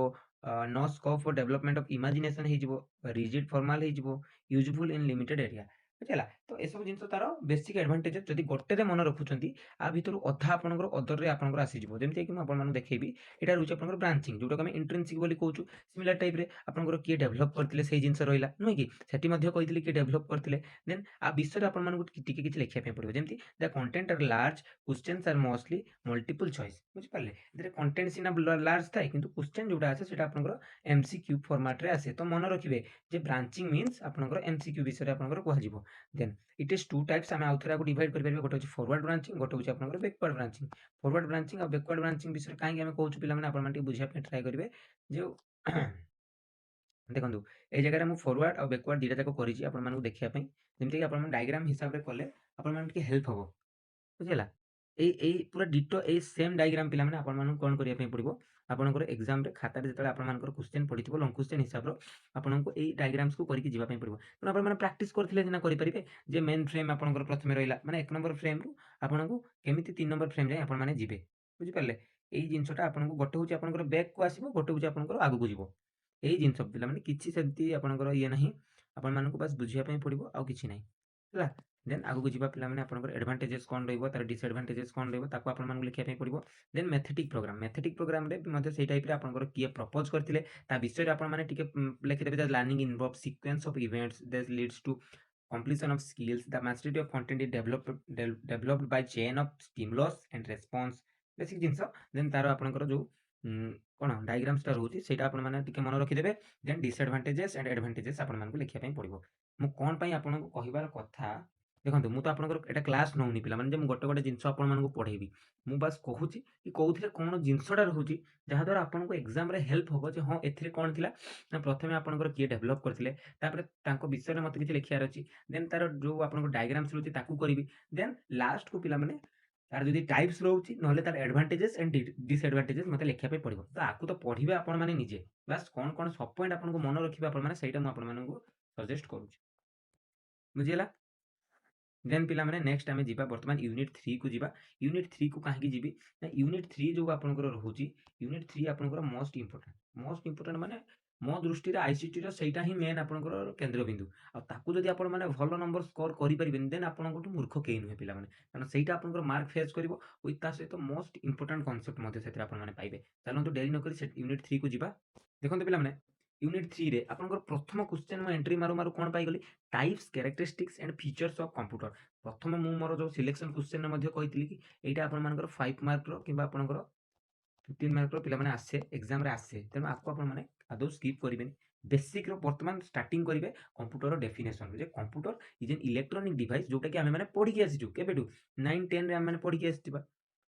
no scope for development of imagination ହେଇଯିବ, ରିଜିଡ୍ ଫର୍ମାଲ ହେଇଯିବ, ୟୁଜଫୁଲ୍ ଇନ୍ ଲିମିଟେଡ୍ ଏରିଆ। ବୁଝିଲା। ତ ଏସବୁ ଜିନିଷ ତାର ବେସିକ୍ ଆଡ଼ଭାଣ୍ଟେଜ୍। ଯଦି ଗୋଟେରେ ମନେ ରଖୁଛନ୍ତି, ଆ ଭିତରୁ ଅଧା ଆପଣଙ୍କର ଅଦରରେ ଆପଣଙ୍କର ଆସିଯିବ। ଯେମିତିକି ମୁଁ ଆପଣମାନଙ୍କୁ ଦେଖେଇବି, ଏଇଟା ରହୁଛି ଆପଣଙ୍କର ବ୍ରାଞ୍ଚିଂ, ଯେଉଁଟାକୁ ଆମେ ଇଣ୍ଟ୍ରିନ୍ସିକ୍ ବୋଲି କହୁଛୁ। ସିମିଲାର ଟାଇପ୍ରେ ଆପଣଙ୍କର କିଏ ଡେଭଲପ୍ କରିଥିଲେ ସେଇ ଜିନିଷ ରହିଲା, ନୁହେଁ କି? ସେଠି ମଧ୍ୟ କହିଥିଲି କିଏ ଡେଭଲପ୍ କରିଥିଲେ। ଦେନ୍ ଆ ବିଷୟରେ ଆପଣମାନଙ୍କୁ ଟିକେ କିଛି ଲେଖିବା ପାଇଁ ପଡ଼ିବ। ଯେମିତି ଦ କଣ୍ଟେଣ୍ଟ ଆର୍ ଲାର୍ଜ, କ୍ୱେଶ୍ଚନ୍ସ ଆର୍ ମୋଷ୍ଟଲି ମଲ୍ଟିପୁଲ୍ ଚଏସ୍। ବୁଝିପାରିଲେ? ଏଥିରେ କଣ୍ଟେଣ୍ଟ ସିନା ଲାର୍ଜ ଥାଏ, କିନ୍ତୁ କ୍ୱେଶ୍ଚନ୍ ଯେଉଁଟା ଆସେ ସେଇଟା ଆପଣଙ୍କର MCQ ଫର୍ମାଟ୍ରେ ଆସେ। ତ ମନେ ରଖିବେ ଯେ ବ୍ରାଞ୍ଚିଂ ମିନ୍ସ ଆପଣଙ୍କର MCQ ବିଷୟରେ ଆପଣଙ୍କର କୁହାଯିବ। ଦେନ୍ ଇଟ୍ ଇଜ୍ ଟୁ ଟାଇପ୍ସ। ଆମେ ଆଉଥରେ ଆକୁ ଡିଭାଇଡ୍ କରିପାରିବା। ଗୋଟେ ହେଉଛି ଫରୱାର୍ଡ ବ୍ରାଞ୍ଚିଂ, ଗୋଟେ ହେଉଛି ଆପଣଙ୍କର ବ୍ୟାକୱାର୍ଡ ବ୍ରାଞ୍ଚିଂ। ଫରୱାର୍ଡ ବ୍ରାଞ୍ଚିଂ ଆଉ ବ୍ୟାକୱାର୍ଡ ବ୍ରାଞ୍ଚିଂ ବିଷୟରେ କାହିଁକି ଆମେ କହୁଛୁ ପିଲାମାନେ, ଆପଣମାନେ ଟିକେ ବୁଝିବା ପାଇଁ ଟ୍ରାଏ କରିବେ। ଯେଉଁ ଦେଖନ୍ତୁ ଏଇ ଜାଗାରେ ମୁଁ ଫରୱାର୍ଡ ଆଉ ବ୍ୟାକୱାର୍ଡ ଦୁଇଟା ଯାକ କରିଛି ଆପଣମାନଙ୍କୁ ଦେଖିବା ପାଇଁ, ଯେମିତିକି ଆପଣମାନେ ଡାଇଗ୍ରାମ ହିସାବରେ କଲେ ଆପଣମାନଙ୍କୁ ଟିକେ ହେଲ୍ପ ହେବ। ବୁଝିଲା। ଏଇ ପୁରା ଡିଟୋ ଏଇ ସେମ୍ ଡାଇଗ୍ରାମ ପିଲାମାନେ ଆପଣମାନଙ୍କୁ କ'ଣ କରିବା ପାଇଁ ପଡ଼ିବ, ଆପଣଙ୍କର ଏକ୍ଜାମରେ ଖାତାରେ ଯେତେବେଳେ ଆପଣମାନଙ୍କର କ୍ୱେଶ୍ଚନ୍ ପଡ଼ିଥିବ ଲଙ୍ଗ କ୍ୱେଶ୍ଚନ୍ ହିସାବର, ଆପଣଙ୍କୁ ଏଇ ଡାଇଗ୍ରାମ୍ସକୁ କରିକି ଯିବା ପାଇଁ ପଡ଼ିବ। ତେଣୁ ଆପଣମାନେ ପ୍ରାକ୍ଟିସ୍ କରିଥିଲେ ସିନା କରିପାରିବେ। ଯେ ମେନ୍ ଫ୍ରେମ୍ ଆପଣଙ୍କର ପ୍ରଥମେ ରହିଲା, ମାନେ 1 ନମ୍ବର ଫ୍ରେମ୍ରୁ ଆପଣଙ୍କୁ କେମିତି 3 ନମ୍ବର ଫ୍ରେମ୍ ଯାଏଁ ଆପଣମାନେ ଯିବେ। ବୁଝିପାରିଲେ? ଏଇ ଜିନିଷଟା ଆପଣଙ୍କୁ ଗୋଟେ ହେଉଛି ଆପଣଙ୍କର ବ୍ୟାକ୍‌କୁ ଆସିବ, ଗୋଟେ ହେଉଛି ଆପଣଙ୍କର ଆଗକୁ ଯିବ। ଏଇ ଜିନିଷ ପିଲାମାନେ କିଛି ସେମିତି ଆପଣଙ୍କର ଇଏ ନାହିଁ, ଆପଣମାନଙ୍କୁ ବାସ୍ ବୁଝିବା ପାଇଁ ପଡ଼ିବ, ଆଉ କିଛି ନାହିଁ ହେଲା। ଦେନ୍ ଆଗକୁ ଯିବା ପିଲାମାନେ, ଆପଣଙ୍କର ଆଡ଼ଭାଣ୍ଟେଜେସ୍ କ'ଣ ରହିବ, ତାର ଡିସଆଡ଼ଭାଣ୍ଟେଜେସ୍ କ'ଣ ରହିବ, ତାକୁ ଆପଣମାନଙ୍କୁ ଲେଖିବା ପାଇଁ ପଡ଼ିବ। ଦେନ୍ ମ୍ୟାଥେଟିକ୍ ପ୍ରୋଗ୍ରାମ୍, ମ୍ୟାଥେଟିକ୍ ପ୍ରୋଗ୍ରାମରେ ମଧ୍ୟ ସେଇ ଟାଇପ୍ରେ ଆପଣଙ୍କର କିଏ ପ୍ରପୋଜ୍ କରିଥିଲେ ତା ବିଷୟରେ ଆପଣମାନେ ଟିକେ ଲେଖିଦେବେ। The learning involve sequence of events that leads to completion of skills. The mastery of content is developed by chain of stimulus and response. Basic ଜିନିଷ। ଦେନ୍ ତାର ଆପଣଙ୍କର ଯେଉଁ କ'ଣ ଡାଇଗ୍ରାମ୍ସଟା ରହୁଛି ସେଇଟା ଆପଣମାନେ ଟିକେ ମନେ ରଖିଦେବେ। ଦେନ୍ ଡିସଆଡ଼ଭାଣ୍ଟେଜେସ୍ ଆଣ୍ଡ ଆଡ଼ଭାଣ୍ଟେଜେସ୍ ଆପଣମାନଙ୍କୁ ଲେଖିବା ପାଇଁ ପଡ଼ିବ। ମୁଁ କ'ଣ ପାଇଁ ଆପଣଙ୍କୁ କହିବାର କଥା, ଦେଖନ୍ତୁ ମୁଁ ତ ଆପଣଙ୍କର ଏଇଟା କ୍ଲାସ୍ ନେଉନି ପିଲାମାନେ ଯେ ମୁଁ ଗୋଟେ ଜିନିଷ ଆପଣମାନଙ୍କୁ ପଢ଼େଇବି। ମୁଁ ବାସ୍ କହୁଛି କି କେଉଁଥିରେ କ'ଣ ଜିନିଷଟା ରହୁଛି ଯାହାଦ୍ୱାରା ଆପଣଙ୍କୁ ଏକ୍ଜାମରେ ହେଲ୍ପ ହେବ। ଯେ ହଁ ଏଥିରେ କ'ଣ ଥିଲା ନା, ପ୍ରଥମେ ଆପଣଙ୍କର କିଏ ଡେଭଲପ୍ କରିଥିଲେ, ତାପରେ ତାଙ୍କ ବିଷୟରେ ମୋତେ କିଛି ଲେଖିବାର ଅଛି। ଦେନ୍ ତାର ଯେଉଁ ଆପଣଙ୍କ ଡାଇଗ୍ରାମ୍ସ ରହୁଛି ତାକୁ କରିବି। ଦେନ୍ ଲାଷ୍ଟକୁ ପିଲାମାନେ ତାର ଯଦି ଟାଇପ୍ସ ରହୁଛି, ନହେଲେ ତାର ଆଡ଼ଭାଣ୍ଟେଜେସ୍ ଆଣ୍ଡ ଡିସଆଡ଼ଭାଣ୍ଟେଜେସ୍ ମୋତେ ଲେଖିବା ପାଇଁ ପଡ଼ିବ। ତ ଆକୁ ତ ପଢ଼ିବେ ଆପଣମାନେ ନିଜେ। ବାସ୍ କ'ଣ ସବ୍ ପଏଣ୍ଟ ଆପଣଙ୍କୁ ମନେ ରଖିବେ ଆପଣମାନେ, ସେଇଟା ମୁଁ ଆପଣମାନଙ୍କୁ ସଜେଷ୍ଟ କରୁଛି। ବୁଝିଗଲା। ଦେନ୍ ପିଲାମାନେ ନେକ୍ସଟ ଆମେ ଯିବା ବର୍ତ୍ତମାନ ୟୁନିଟ୍ 3କୁ ଯିବା। ୟୁନିଟ୍ 3କୁ କାହିଁକି ଯିବି ନା, ୟୁନିଟ୍ 3 ଯେଉଁ ଆପଣଙ୍କର ରହୁଛି, ୟୁନିଟ୍ 3 ଆପଣଙ୍କର ମୋଷ୍ଟ ଇମ୍ପୋର୍ଟାଣ୍ଟ ମାନେ ମୋ ଦୃଷ୍ଟିରେ ICTର ସେଇଟା ହିଁ ମେନ୍ ଆପଣଙ୍କର କେନ୍ଦ୍ରବିନ୍ଦୁ। ଆଉ ତାକୁ ଯଦି ଆପଣମାନେ ଭଲ ନମ୍ବର ସ୍କୋର କରିପାରିବେନି, ଦେନ୍ ଆପଣଙ୍କଠୁ ମୂର୍ଖ କେହି ନୁହେଁ ପିଲାମାନେ। କାରଣ ସେଇଟା ଆପଣଙ୍କର ମାର୍କ ଫେଚ୍ କରିବ, ୱିଥ୍ ତା ସହିତ ମୋଷ୍ଟ ଇମ୍ପୋର୍ଟାଣ୍ଟ କନସେପ୍ଟ ମଧ୍ୟ ସେଥିରେ ଆପଣମାନେ ପାଇବେ। ଚାଲନ୍ତୁ ଡେରି ନକରି ସେ ୟୁନିଟ୍ 3କୁ ଯିବା। ଦେଖନ୍ତୁ ପିଲାମାନେ, ୟୁନିଟ୍ 3ରେ ଆପଣଙ୍କର ପ୍ରଥମ କ୍ୱେଶ୍ଚନ୍ ମୁଁ ଏଣ୍ଟ୍ରି ମାରୁ କ'ଣ ପାଇଗଲି, types, characteristics and features of computer. ପ୍ରଥମେ ମୁଁ ମୋର ଯେଉଁ ସିଲେକ୍ସନ୍ କ୍ୱେଶ୍ଚନ୍‌ରେ ମଧ୍ୟ କହିଥିଲି କି ଏଇଟା ଆପଣମାନଙ୍କର 5 ମାର୍କର କିମ୍ବା ଆପଣଙ୍କର 15 ମାର୍କର ପିଲାମାନେ ଆସେ, ଏକ୍ଜାମରେ ଆସେ। ତେଣୁ ଆକୁ ଆପଣମାନେ ଆଦୌ ସ୍କିପ୍ କରିବେନି। ବେସିକ୍‌ର ବର୍ତ୍ତମାନ ଷ୍ଟାର୍ଟିଂ କରିବେ କମ୍ପ୍ୟୁଟରର ଡେଫିନେସନ୍‌ରୁ, ଯେ computer is an electronic device, ଯେଉଁଟାକି ଆମେମାନେ ପଢ଼ିକି ଆସିଛୁ। କେବେଠୁ 9, 10ରେ ଆମେମାନେ ପଢ଼ିକି ଆସିଥିବା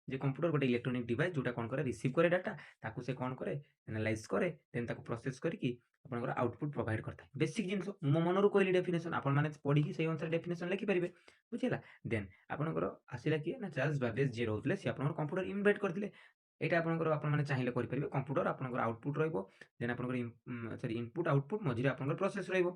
ଯେ କମ୍ପ୍ୟୁଟର ଗୋଟେ ଇଲେକ୍ଟ୍ରୋନିକ୍ ଡିଭାଇସ୍, ଯେଉଁଟା କ'ଣ କରେ, ରିସିଭ୍ କରେ ଡାଟା, ତାକୁ ସେ କ'ଣ କରେ, ଆନାଲାଇଜ୍ କରେ, ଦେନ୍ ତାକୁ ପ୍ରୋସେସ୍ କରିକି ଆପଣଙ୍କର ଆଉଟପୁଟ୍ ପ୍ରୋଭାଇଡ୍ କରିଥାଏ। ବେସିକ୍ ଜିନିଷ ମୁଁ ମୋ ମନରୁ କହିଲି ଡେଫିନେସନ୍, ଆପଣମାନେ ପଢ଼ିକି ସେଇ ଅନୁସାରେ ଡେଫିନେସନ୍ ଲେଖିପାରିବେ। ବୁଝିହେଲା। ଦେନ୍ ଆପଣଙ୍କର ଆସିଲା କିଏ ନା, ଚାର୍ଲ୍ସ ବାବେଜ୍ ଯିଏ ରହୁଥିଲେ, ସିଏ ଆପଣଙ୍କର କମ୍ପ୍ୟୁଟର ଇନଭେଣ୍ଟ କରିଥିଲେ। ଏଇଟା ଆପଣଙ୍କର ଆପଣମାନେ ଚାହିଁଲେ କରିପାରିବେ। କମ୍ପ୍ୟୁଟର ଆପଣଙ୍କର ଆଉଟପୁଟ୍ ରହିବ, ଦେନ୍ ଆପଣଙ୍କର ଇନପୁଟ୍ ଆଉଟପୁଟ୍, ମଝିରେ ଆପଣଙ୍କର ପ୍ରୋସେସ୍ ରହିବ।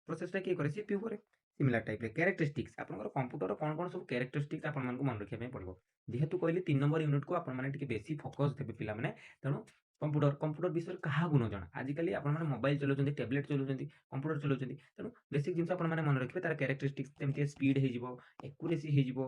ପ୍ରୋସେସ୍‌ଟା କିଏ କରେ, CPU କରେ। ସିମିଲାର ଟାଇପ୍‌ରେ କ୍ୟାରେକ୍ଟରିଷ୍ଟିକ୍ସ, ଆପଣଙ୍କର କମ୍ପ୍ୟୁଟରର କ'ଣ ସବୁ କ୍ୟାରେକ୍ଟରିଷ୍ଟିକ୍ସ ଆପଣମାନଙ୍କୁ ମନେ ରଖିବା ପାଇଁ ପଡ଼ିବ। ଯେହେତୁ କହିଲି 3 ନମ୍ବର ୟୁନିଟ୍‌କୁ ଆପଣମାନେ ଟିକେ ବେଶୀ ଫୋକସ୍ ଦେବେ ପିଲାମାନେ। ତେଣୁ କମ୍ପ୍ୟୁଟର ବିଷୟରେ କାହାକୁ ନ ଜଣା। ଆଜିକାଲି ଆପଣମାନେ ମୋବାଇଲ ଚଲାଉଛନ୍ତି, ଟ୍ୟାବଲେଟ୍ ଚଲାଉଛନ୍ତି, କମ୍ପ୍ୟୁଟର ଚଲାଉଛନ୍ତି। ତେଣୁ ବେସିକ୍ ଜିନିଷ ଆପଣମାନେ ମନେ ରଖିବେ। ତାର କ୍ୟାରେକ୍ଟରିଷ୍ଟିକ୍ସ ଯେମିତି ସ୍ପିଡ୍ ହେଇଯିବ, ଏକୁରେସି ହେଇଯିବ,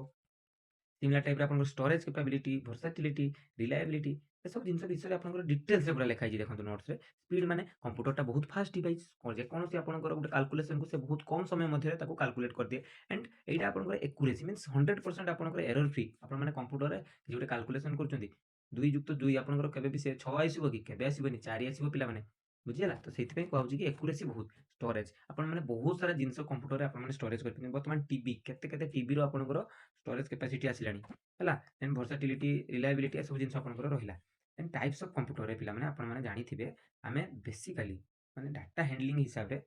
ସିମିଲାର ଟାଇପ୍‌ରେ ଆପଣଙ୍କର ଷ୍ଟୋରେଜ୍ କ୍ୟାପାବିଲିଟି, ଭର୍ସାଟିଲିଟି, ରିଲାଏବିଲିଟି, ଏସବୁ ଜିନିଷ ବିଷୟରେ ଆପଣଙ୍କର ଡିଟେଲ୍ସରେ ପୁରା ଲେଖା ହେଇଛି ଦେଖନ୍ତୁ ନୋଟ୍ସରେ। ସ୍ପିଡ୍ ମାନେ କମ୍ପ୍ୟୁଟରଟା ବହୁତ ଫାଷ୍ଟ ଡିଭାଇସ୍, ଯେକୌଣସି ଆପଣଙ୍କର ଗୋଟେ କାଲକୁଲେସନକୁ ସେ ବହୁତ କମ୍ ସମୟ ମଧ୍ୟରେ ତାକୁ କାଲକୁଲେଟ୍ କରିଦିଏ। ଆଣ୍ଡ ଏଇଟା ଆପଣଙ୍କର ଏକୁରେସି ମିନ୍ସ 100% ଆପଣଙ୍କର ଏରର ଫ୍ରି। ଆପଣମାନେ କମ୍ପ୍ୟୁଟରରେ କିଛି ଗୋଟେ କାଲକୁଲେସନ କରୁଛନ୍ତି, 2+2 ଆପଣଙ୍କର କେବେ ବି ସେ 6 ଆସିବ କି? କେବେ ଆସିବନି, 4 ଆସିବ ପିଲାମାନେ, ବୁଝିହେଲା? ତ ସେଇଥିପାଇଁ କୁହାହଉଛି କି ଏକୁରେସି ବହୁତ। ଷ୍ଟୋରେଜ ଆପଣମାନେ ବହୁତ ସାରା ଜିନିଷ କମ୍ପ୍ୟୁଟରରେ ଆପଣମାନେ ଷ୍ଟୋରେଜ କରିପାରିବେ। ବର୍ତ୍ତମାନ ଟିଭି, କେତେ ଟିଭିର ଆପଣଙ୍କର ଷ୍ଟୋରେଜ କାପାସିଟି ଆସିଲାଣି, ହେଲା? ଦେନ୍ ଭର୍ସାଟିଲିଟି, ରିଲାଏବିଲିଟି ଏସବୁ ଜିନିଷ ଆପଣଙ୍କର ରହିଲା। ଦେନ୍ ଟାଇପ୍ସ ଅଫ୍ କମ୍ପ୍ୟୁଟରରେ ପିଲାମାନେ ଆପଣମାନେ ଜାଣିଥିବେ ଆମେ ବେସିକାଲି ମାନେ ଡାଟା ହ୍ୟାଣ୍ଡଲିଂ ହିସାବରେ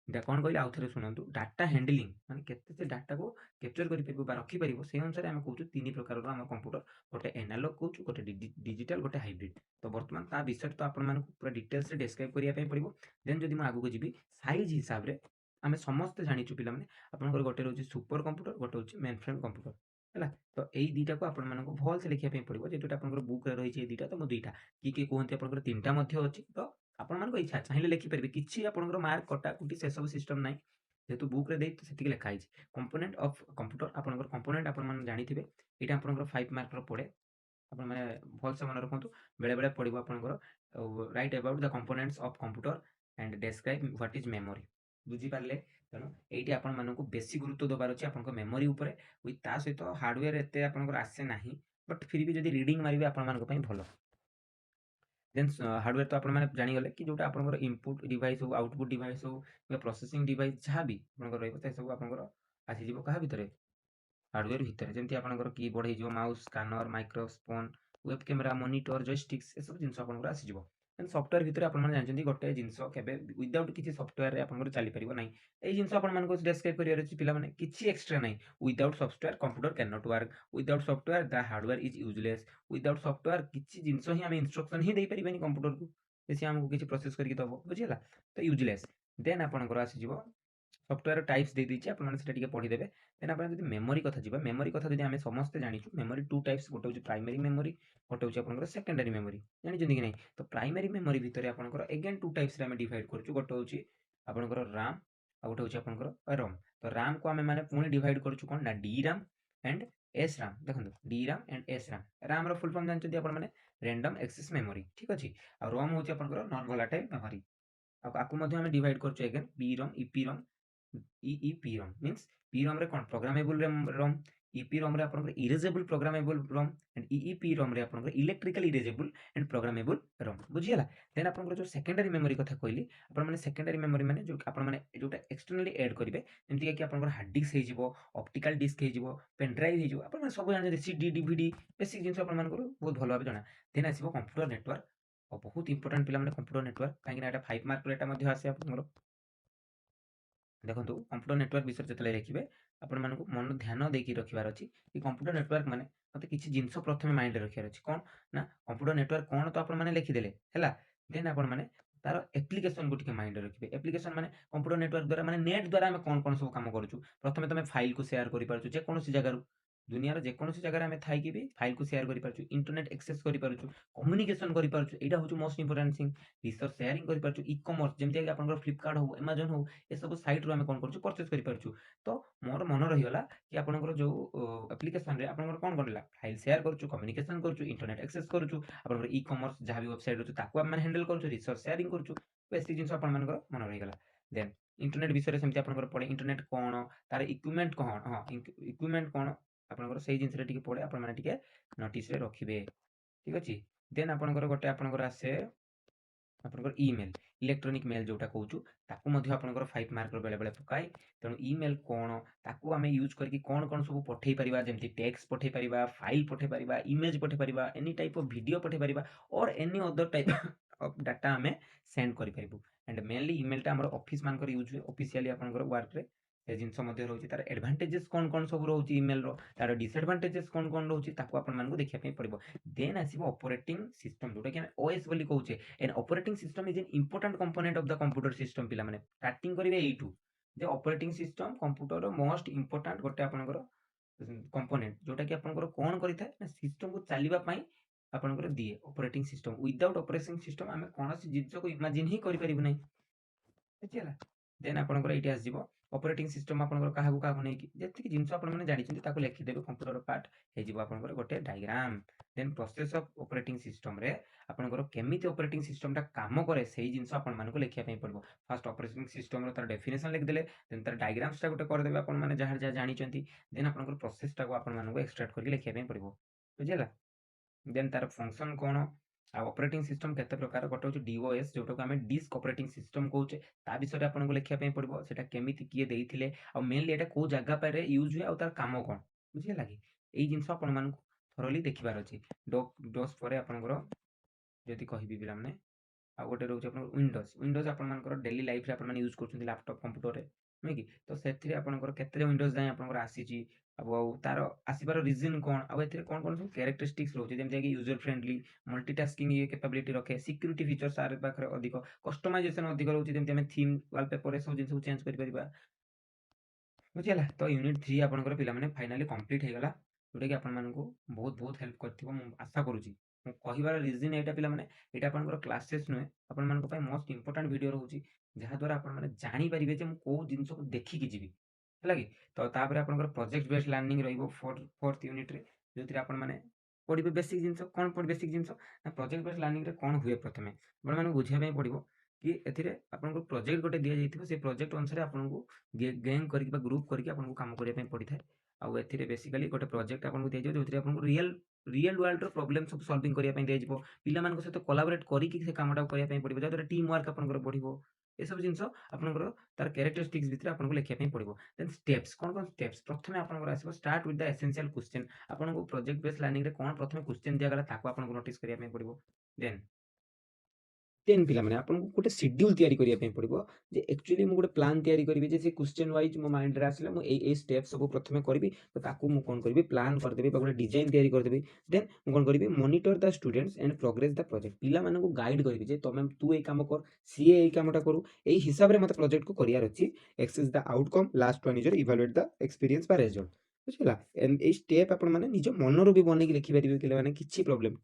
କ'ଣ କହିଲେ ଆଉ ଥରେ ଶୁଣନ୍ତୁ। ଡାଟା ହ୍ୟାଣ୍ଡଲିଂ ମାନେ କେତେ ସେ ଡାଟାକୁ କ୍ୟାପଚର କରିପାରିବ ବା ରଖିପାରିବ, ସେଇ ଅନୁସାରେ ଆମେ କହୁଛୁ 3 ପ୍ରକାରର ଆମ କମ୍ପ୍ୟୁଟର। ଗୋଟେ ଏନାଲଗ କହୁଛୁ, ଗୋଟେ ଡିଜିଟାଲ, ଗୋଟେ ହାଇବ୍ରିଡ୍। ତ ବର୍ତ୍ତମାନ ତା ବିଷୟରେ ତ ଆପଣମାନଙ୍କୁ ପୁରା ଡିଟେଲ୍ସରେ ଡେସ୍କ୍ରାଇବ୍ କରିବା ପାଇଁ ପଡ଼ିବ। ଦେନ୍ ଯଦି ମୁଁ ଆଗକୁ ଯିବି ସାଇଜ୍ ହିସାବରେ, ଆମେ ସମସ୍ତେ ଜାଣିଛୁ ପିଲାମାନେ ଆପଣଙ୍କର ଗୋଟେ ରହୁଛି ସୁପର କମ୍ପ୍ୟୁଟର, ଗୋଟେ ହେଉଛି ମେନ୍ ଫ୍ରେମ୍ କମ୍ପ୍ୟୁଟର, ହେଲା? ତ ଏଇ ଦୁଇଟାକୁ ଆପଣମାନଙ୍କୁ ଭଲସେ ଲେଖିବା ପାଇଁ ପଡ଼ିବ, ଯେହେତୁ ଆପଣଙ୍କର ବୁକ୍ରେ ରହିଛି ଏଇ ଦୁଇଟା। ତ ମୁଁ ଦୁଇଟା କିଏ କୁହନ୍ତି ଆପଣଙ୍କର 3ଟା ମଧ୍ୟ ଅଛି। ତ ଆପଣମାନଙ୍କ ଇଚ୍ଛା, ଚାହିଁଲେ ଲେଖିପାରିବେ, କିଛି ଆପଣଙ୍କର ମାର୍କ କଟାକୁଟି ସେସବୁ ସିଷ୍ଟମ୍ ନାହିଁ, ଯେହେତୁ ବୁକ୍ରେ ଦେଇ ସେତିକି ଲେଖା ହେଇଛି। କମ୍ପୋନେଣ୍ଟ ଅଫ୍ କମ୍ପ୍ୟୁଟର, ଆପଣଙ୍କର କମ୍ପୋନେଣ୍ଟ ଆପଣମାନେ ଜାଣିଥିବେ, ଏଇଟା ଆପଣଙ୍କର 5 ମାର୍କର ପଡ଼େ। ଆପଣମାନେ ଭଲସେ ମନେ ରଖନ୍ତୁ, ବେଳେବେଳେ ପଡ଼ିବ ଆପଣଙ୍କର right about the components of computer and describe what is memory. ବୁଝିପାରିଲେ? ତେଣୁ ଏଇଠି ଆପଣମାନଙ୍କୁ ବେଶୀ ଗୁରୁତ୍ୱ ଦେବାର ଅଛି ଆପଣଙ୍କ ମେମୋରି ଉପରେ। ତା ସହିତ ହାର୍ଡୱେୟାର ଏତେ ଆପଣଙ୍କର ଆସେ ନାହିଁ, ବଟ୍ ଫିର୍ ବି ଯଦି ରିଡ଼ିଂ ମାରିବେ ଆପଣମାନଙ୍କ ପାଇଁ ଭଲ। ଦେନ୍ ହାର୍ଡୱେୟାର ତ ଆପଣମାନେ ଜାଣିଗଲେ କି ଯେଉଁଟା ଆପଣଙ୍କର ଇନପୁଟ୍ ଡିଭାଇସ୍ ହଉ, ଆଉଟପୁଟ୍ ଡିଭାଇସ୍ ହଉ, କିମ୍ବା ପ୍ରୋସେସିଂ ଡିଭାଇସ୍ ଯାହା ବି ଆପଣଙ୍କର ରହିବ, ସେସବୁ ଆପଣଙ୍କର ଆସିଯିବ କାହା ଭିତରେ? ହାର୍ଡୱେୟାର ଭିତରେ। ଯେମିତି ଆପଣଙ୍କର କିବୋର୍ଡ଼ ହେଇଯିବ, mouse, scanner, microphone, web camera, monitor, joysticks ଏସବୁ ଜିନିଷ ଆପଣଙ୍କର ଆସିଯିବ। ଦେନ୍ ସଫ୍ଟୱେୟାର ଭିତରେ ଆପଣମାନେ ଜାଣିଛନ୍ତି ଗୋଟେ ଜିନିଷ କେବେ ୱିଦାଉଟ୍ କିଛି ସଫ୍ଟୱେୟାରରେ ଆପଣଙ୍କର ଚାଲିପାରିବ ନାହିଁ। ଏଇ ଜିନିଷ ଆପଣମାନଙ୍କୁ ଡେସ୍କ୍ରାଇବ୍ କରିବାର ଅଛି ପିଲାମାନେ, କିଛି ଏକ୍ସଟ୍ରା ନାହିଁ। Without software computer can not work, without software the hardware is useless, without software କିଛି ଜିନିଷ ହିଁ ଆମେ ଇନଷ୍ଟ୍ରକ୍ସନ୍ ହିଁ ଦେଇପାରିବାନି କମ୍ପ୍ୟୁଟରକୁ, ଯେ ସିଏ ଆମକୁ କିଛି ପ୍ରୋସେସ୍ କରିକି ଦେବ, ବୁଝିହେଲା? ତ ୟୁଜଲେସ୍। ଦେନ୍ ଆପଣଙ୍କର ଆସିଯିବ ସଫ୍ଟୱେୟାର ଟାଇପ୍ସ ଦେଇଦେଇଛି, ଆପଣମାନେ ସେଟା ଟିକେ ପଢ଼ିଦେବେ। ଦେନ୍ ଆପଣ ଯଦି ମେମୋରି କଥା ଯିବା, ମେମୋରି କଥା ଯଦି ଆମେ ସମସ୍ତେ ଜାଣିଛୁ, ମେମୋରି 2 ଟାଇପ୍ସ, ଗୋଟେ ହେଉଛି ପ୍ରାଇମେରୀ ମେମୋରି, ଗୋଟେ ହେଉଛି ଆପଣଙ୍କର ସେକେଣ୍ଡାରୀ ମେମୋରି, ଜାଣିଛନ୍ତି କି ନାହିଁ? ତ ପ୍ରାଇମେରୀ ମେମୋରି ଭିତରେ ଆପଣଙ୍କର ଏଗେନ୍ 2 ଟାଇପ୍ସରେ ଆମେ ଡିଭାଇଡ୍ କରୁଛୁ, ଗୋଟେ ହେଉଛି ଆପଣଙ୍କର ରାମ୍, ଆଉ ଗୋଟେ ହେଉଛି ଆପଣଙ୍କର ରମ୍। ତ ରାମ୍କୁ ଆମେ ମାନେ ପୁଣି ଡିଭାଇଡ୍ କରୁଛୁ କ'ଣ ନା D RAM and S RAM. ଦେଖନ୍ତୁ D RAM and S RAM, ରାମ୍ର ଫୁଲ୍ ଫର୍ମ ଜାଣିଛନ୍ତି ଆପଣମାନେ, ରାଣ୍ଡମ୍ ଆକ୍ସେସ୍ ମେମୋରି, ଠିକ୍ ଅଛି? ଆଉ ରମ୍ ହେଉଛି ଆପଣଙ୍କର ନନ୍ ଭୋଲାଟାଇଲ୍ ମେମୋରି। ଆଉ ଆକୁ ମଧ୍ୟ ଆମେ ଡିଭାଇଡ୍ କରୁଛୁ ଏଗେନ୍ ପି ରମ୍, ଇପି ରମ୍, ଇଇପି ରମ୍ ମିନ୍ସ ପି ରମ୍ରେ କ'ଣ ପ୍ରୋଗ୍ରାମେବୁଲ୍ ରମ୍, ଇପି ରମ୍ରେ ଆପଣଙ୍କର ଇରେଜେବୁଲ୍ ପ୍ରୋଗ୍ରାମେବୁଲ୍ ରମ୍, ଆଣ୍ଡ ଇଇପି ରମ୍ରେ ଆପଣଙ୍କର ଇଲେକ୍ଟ୍ରିକାଲି ଇରେଜେବୁଲ୍ ଆଣ୍ଡ ପ୍ରୋଗ୍ରାମେବୁଲ୍ ରମ୍, ବୁଝିହେଲା? ଦେନ୍ ଆପଣଙ୍କର ଯେଉଁ ସେକେଣ୍ଡାରୀ ମେମୋରି କଥା କହିଲି, ଆପଣମାନେ ସେକେଣ୍ଡାରୀ ମେମୋରି ମାନେ ଯେଉଁ ଆପଣମାନେ ଯେଉଁଟା ଏକ୍ସଟର୍ନାଲି ଆଡ୍ କରିବେ, ଯେମିତିକି ଆପଣଙ୍କର ହାର୍ଡ ଡିସ୍କ ହେଇଯିବ, ଅପ୍ଟିକାଲ୍ ଡିସ୍କ ହେଇଯିବ, ପେନ୍ଡ୍ରାଇଭ୍ ହେଇଯିବ, ଆପଣମାନେ ସବୁ ଜାଣିଛନ୍ତି, ସିଡି, ଡିଭିଡି, ବେସିକ୍ ଜିନିଷ ଆପଣମାନଙ୍କର ବହୁତ ଭଲ ଭାବେ ଜଣା। ଦେନ୍ ଆସିବ କମ୍ପ୍ୟୁଟର ନେଟୱାର୍କ, ଆଉ ବହୁତ ଇମ୍ପୋର୍ଟାଣ୍ଟ ପିଲାମାନେ କମ୍ପ୍ୟୁଟର ନେଟୱାର୍କ, କାହିଁକିନା ଏଇଟା 5 ମାର୍କରେ ଏଟା ମଧ୍ୟ ଆସେ ଆପଣଙ୍କର। ଦେଖନ୍ତୁ କମ୍ପ୍ୟୁଟର ନେଟୱାର୍କ ବିଷୟରେ ଯେତେବେଳେ ଲେଖିବେ, ଆପଣମାନଙ୍କୁ ମନ ଧ୍ୟାନ ଦେଇକି ରଖିବାର ଅଛି କି କମ୍ପ୍ୟୁଟର ନେଟୱାର୍କ ମାନେ ମୋତେ କିଛି ଜିନିଷ ପ୍ରଥମେ ମାଇଣ୍ଡରେ ରଖିବାର ଅଛି। କ'ଣ ନା କମ୍ପ୍ୟୁଟର ନେଟୱାର୍କ କ'ଣ ତ ଆପଣମାନେ ଲେଖିଦେଲେ, ହେଲା? ଦେନ୍ ଆପଣମାନେ ତାର ଆପ୍ଲିକେସନକୁ ଟିକେ ମାଇଣ୍ଡରେ ରଖିବେ। ଆପ୍ଲିକେସନ ମାନେ କମ୍ପ୍ୟୁଟର ନେଟୱାର୍କ ଦ୍ୱାରା ମାନେ ନେଟ୍ ଦ୍ୱାରା ଆମେ କ'ଣ ସବୁ କାମ କରୁଛୁ। ପ୍ରଥମେ ତମେ ଫାଇଲକୁ ସେୟାର କରିପାରୁଛୁ ଯେକୌଣସି ଜାଗାରୁ, ଦୁନିଆର ଯେକୌଣସି ଜାଗାରେ ଆମେ ଥାଇକି ବି ଫାଇଲକୁ ସେୟାର କରିପାରୁଛୁ, ଇଣ୍ଟରନେଟ୍ ଆକ୍ସେସ୍ କରିପାରୁଛୁ, କମ୍ୟୁନିକେସନ କରିପାରୁଛୁ, ଏଇଟା ହେଉଛି most important thing. Research sharing କରିପାରୁଛୁ, ଇ କମର୍ସ ଯେମିତିକି ଆପଣଙ୍କର ଫ୍ଲିପକାର୍ଟ ହଉ, ଆମାଜନ ହଉ, ଏସବୁ ସାଇଟ୍ରୁ ଆମେ କ'ଣ କରୁଛୁ, ପରଚେସ୍ କରିପାରୁଛୁ। ତ ମୋର ମନେ ରହିଗଲା କି ଆପଣଙ୍କର ଯେଉଁ ଆପ୍ଲିକେସନରେ ଆପଣଙ୍କର କ'ଣ ରହିଲା, ଫାଇଲ୍ ସେୟାର କରୁଛୁ, କମ୍ୟୁନିକେସନ କରୁଛୁ, ଇଣ୍ଟରନେଟ୍ ଆକ୍ସେସ୍ କରୁଛୁ, ଆପଣଙ୍କର ଇ କମର୍ସ ଯାହା ବି ୱେବସାଇଟ୍ ଅଛି ତାକୁ ଆମେ ହ୍ୟାଣ୍ଡେଲ୍ କରୁଛୁ, ରିସର୍ଚ୍ଚ ସେୟାରିଂ କରୁଛୁ। ବେସିକ୍ ଜିନିଷ ଆପଣମାନଙ୍କର ମନେ ରହିଗଲା। ଦେନ୍ ଇଣ୍ଟରନେଟ୍ ବିଷୟରେ ସେମିତି ଆପଣଙ୍କର ପଡ଼େ, ଇଣ୍ଟରନେଟ୍ କ'ଣ, ତାର ଇକ୍ୱିପମେଣ୍ଟ କ'ଣ, ହଁ ଇକ୍ୱିପମେଣ୍ଟ କ'ଣ ଆପଣଙ୍କର ସେଇ ଜିନିଷରେ ଟିକେ ପଡ଼େ, ଆପଣମାନେ ଟିକେ ନୋଟିସରେ ରଖିବେ, ଠିକ୍ ଅଛି? ଦେନ୍ ଆପଣଙ୍କର ଗୋଟେ ଆପଣଙ୍କର ଆସେ ଆପଣଙ୍କର ଇମେଲ୍, ଇଲେକ୍ଟ୍ରୋନିକ୍ ମେଲ୍ ଯେଉଁଟା କହୁଛୁ, ତାକୁ ମଧ୍ୟ ଆପଣଙ୍କର 5 ମାର୍କର ବେଳେବେଳେ ପକାଏ। ତେଣୁ ଇମେଲ୍ କ'ଣ, ତାକୁ ଆମେ ୟୁଜ୍ କରିକି କ'ଣ ସବୁ ପଠାଇ ପାରିବା, ଯେମିତି ଟେକ୍ସଟ ପଠାଇ ପାରିବା, ଫାଇଲ୍ ପଠାଇ ପାରିବା, ଇମେଜ୍ ପଠାଇ ପାରିବା, ଏନି ଟାଇପ୍ ଅଫ୍ ଭିଡ଼ିଓ ପଠାଇ ପାରିବା, or any other type of data ଆମେ ସେଣ୍ଡ କରିପାରିବୁ। ଆଣ୍ଡ ମେନଲି ଇମେଲଟା ଆମର ଅଫିସମାନଙ୍କର ୟୁଜ୍ ହୁଏ, ଅଫିସିଆଲି ଆପଣଙ୍କର ୱାର୍କରେ ସେ ଜିନିଷ ମଧ୍ୟ ରହୁଛି। ତାର ଆଡଭାଣ୍ଟେଜେସ୍ କ'ଣ ସବୁ ରହୁଛି ଇମେଲର, ତାର ଡିସଆଡଭାଣ୍ଟେଜେସ୍ କ'ଣ ରହୁଛି, ତାକୁ ଆପଣମାନଙ୍କୁ ଦେଖିବା ପାଇଁ ପଡ଼ିବ। ଦେନ୍ ଆସିବ ଅପରେଟିଂ ସିଷ୍ଟମ୍, ଯେଉଁଟାକି ଆମେ ଓଏସ୍ ବୋଲି କହୁଛେ। N operating system is an important component of the computer system. ପିଲାମାନେ ଷ୍ଟାର୍ଟିଂ କରିବେ ଏଇଠୁ, ଯେ ଅପରେଟିଂ ସିଷ୍ଟମ୍ କମ୍ପ୍ୟୁଟରର ମୋଷ୍ଟ ଇମ୍ପୋର୍ଟାଣ୍ଟ ଗୋଟେ ଆପଣଙ୍କର କମ୍ପୋନେଣ୍ଟ, ଯେଉଁଟାକି ଆପଣଙ୍କର କ'ଣ କରିଥାଏ ନା ସିଷ୍ଟମକୁ ଚାଲିବା ପାଇଁ ଆପଣଙ୍କର ଦିଏ operating system. Without operating system ଆମେ କୌଣସି ଜିନିଷକୁ ଇମାଜିନ୍ ହିଁ କରିପାରିବୁ ନାହିଁ, ବୁଝିହେଲା? ଦେନ୍ ଆପଣଙ୍କର ଏଇଠି ଆସିଯିବ ऑपरेटिंग सिस्टम आपनकर काहाकू काहाकू नै कि जेतिक जिंस आपण माने जानिछन्ती ताकू लिखि देबे कंप्यूटर पार्ट हे जिवो आपनकर गोटे diagram. Then process of operating system रे आपनकर केमिति ऑपरेटिंग सिस्टम टा काम करे सेही जिंस आपण मानको लिखिया पई पड़बो। फर्स्ट ऑपरेटिंग सिस्टम रो तार डेफिनेशन लिख देले, देन तार डायग्राम्स टा गोटे कर देबे आपण माने जहा जहा जानिछन्ती। देन आपनकर प्रोसेस टा को आपण मानको एक्सट्रैक्ट करके लिखिया पई पड़बो। बुझिला? देन तार फंक्शन कोन आ ऑपरेटिंग सिस्टम केते प्रकार गोटे होची डीओएस जोटा को हमें डिस्क ऑपरेटिंग सिस्टम कहूचे ता विषय रे आपन को लिखिया पई पड़बो सेटा केमिति किए देइथिले आ मेनली एटा को जगह पर यूज हुए आ तार काम कोन बुझिला कि एई जिंस आपन मान थोरली देखिबार अछि डोस परे आपनकर जदि कहिबि बिला माने आ गोटे रोचे अपन विंडोज विंडोज आपण मानकर डेली लाइफ रे आपण माने यूज करछन्ती लैपटॉप कंप्यूटर रे नै कि तो सेथि रे आपनकर केते विंडोज जाय आपनकर आसीची अब तार आसीबार रीजन कोन अब एथिरे कोन कोन सब कैरेक्टरिस्टिक्स रहउची जेमति कि यूजर फ्रेंडली मल्टीटास्किंग ये कैपेबिलिटी रखे सिक्योरिटी फीचर्स आर पाखरे अधिक कस्टमाइजेशन अधिक रहउची जेमति हम थीम वॉलपेपर रे सब जिंस चेंज करि परिबा बुझिला तो यूनिट 3 आपनकर पिला माने फाइनली कंप्लीट हे गला जोटा कि आपण मानकू बहुत बहुत हेल्प करथिबो मु आशा करूची मु कहिबार रीजन एटा पिला माने एटा आपनकर क्लासेस नुहे आपण मानको पय मोस्ट इंपोर्टेंट वीडियो रहउची जहा द्वारा आपण माने जानि परिबे जे मु को जिंस को देखि कि जिवि ହେଲା କି ତ ତାପରେ ଆପଣଙ୍କର ପ୍ରୋଜେକ୍ଟ ବେस्ड ଲର୍ଣ୍ଣିଂ ରହିବ फोर्थ यूनिट रे जोथिरे आपण माने पढिबे बेसिक जिंस कोन पढ बेसिक जिंस ना प्रोजेक्ट बेस्ड लर्निंग रे कोन हुए प्रथमे आपण माने बुझिया पय पडिबो कि एथिरे आपनको प्रोजेक्ट गोटे दिया जाइथिबो से प्रोजेक्ट अनुसार आपनको गैंग करके बा ग्रुप करके आपनको काम करिया पय पडिथाय आ एथिरे बेसिकली गोटे प्रोजेक्ट आपनको दिया जाय जोथिरे आपनको रियल वर्ल्ड रो प्रॉब्लम सब सॉल्विंग करिया पय दिया जिवो पिला मानको सहित कोलैबोरेट करिकि से कामटा करिया पय पडिबो जादरा टीम वर्क आपनको बढ़िबो ए सब जिंस आपनको तार कैरेक्टरिस्टिक्स भितर आपनको लिखिया पय पडिबो देन स्टेप्स कोन कोन स्टेप्स प्रथमे आपनको आसीबो start with the essential question आपनको प्रोजेक्ट बेस्ड लर्निंग रे कोन प्रथमे क्वेश्चन दिया गला ताको आपनको नोटिस करिया पय पडिबो देन पिला माने आपनको गोटे शेड्यूल तयारी करिया पय पडिबो जे एक्चुअली मु गोटे प्लान तयारी करबी जे से क्वेश्चन वाइज मो माइंड रे आसिला मु ए स्टेप सब प्रथमे करबी तो ताकू मु कोन करबी प्लान कर देबी गोटे डिजाइन तयारी कर देबी देन मु कोन करबी monitor the students and progress the project पिला माने को गाइड करबी जे तमे तू ए काम कर सी ए कामटा करू एई हिसाब रे मते प्रोजेक्ट को करियार अछि assess the outcome last one is evaluate the experience by result बुझिला एंड ए स्टेप आपण माने निज मन रो भी बने के लिखि परिबे कि माने किछि प्रॉब्लम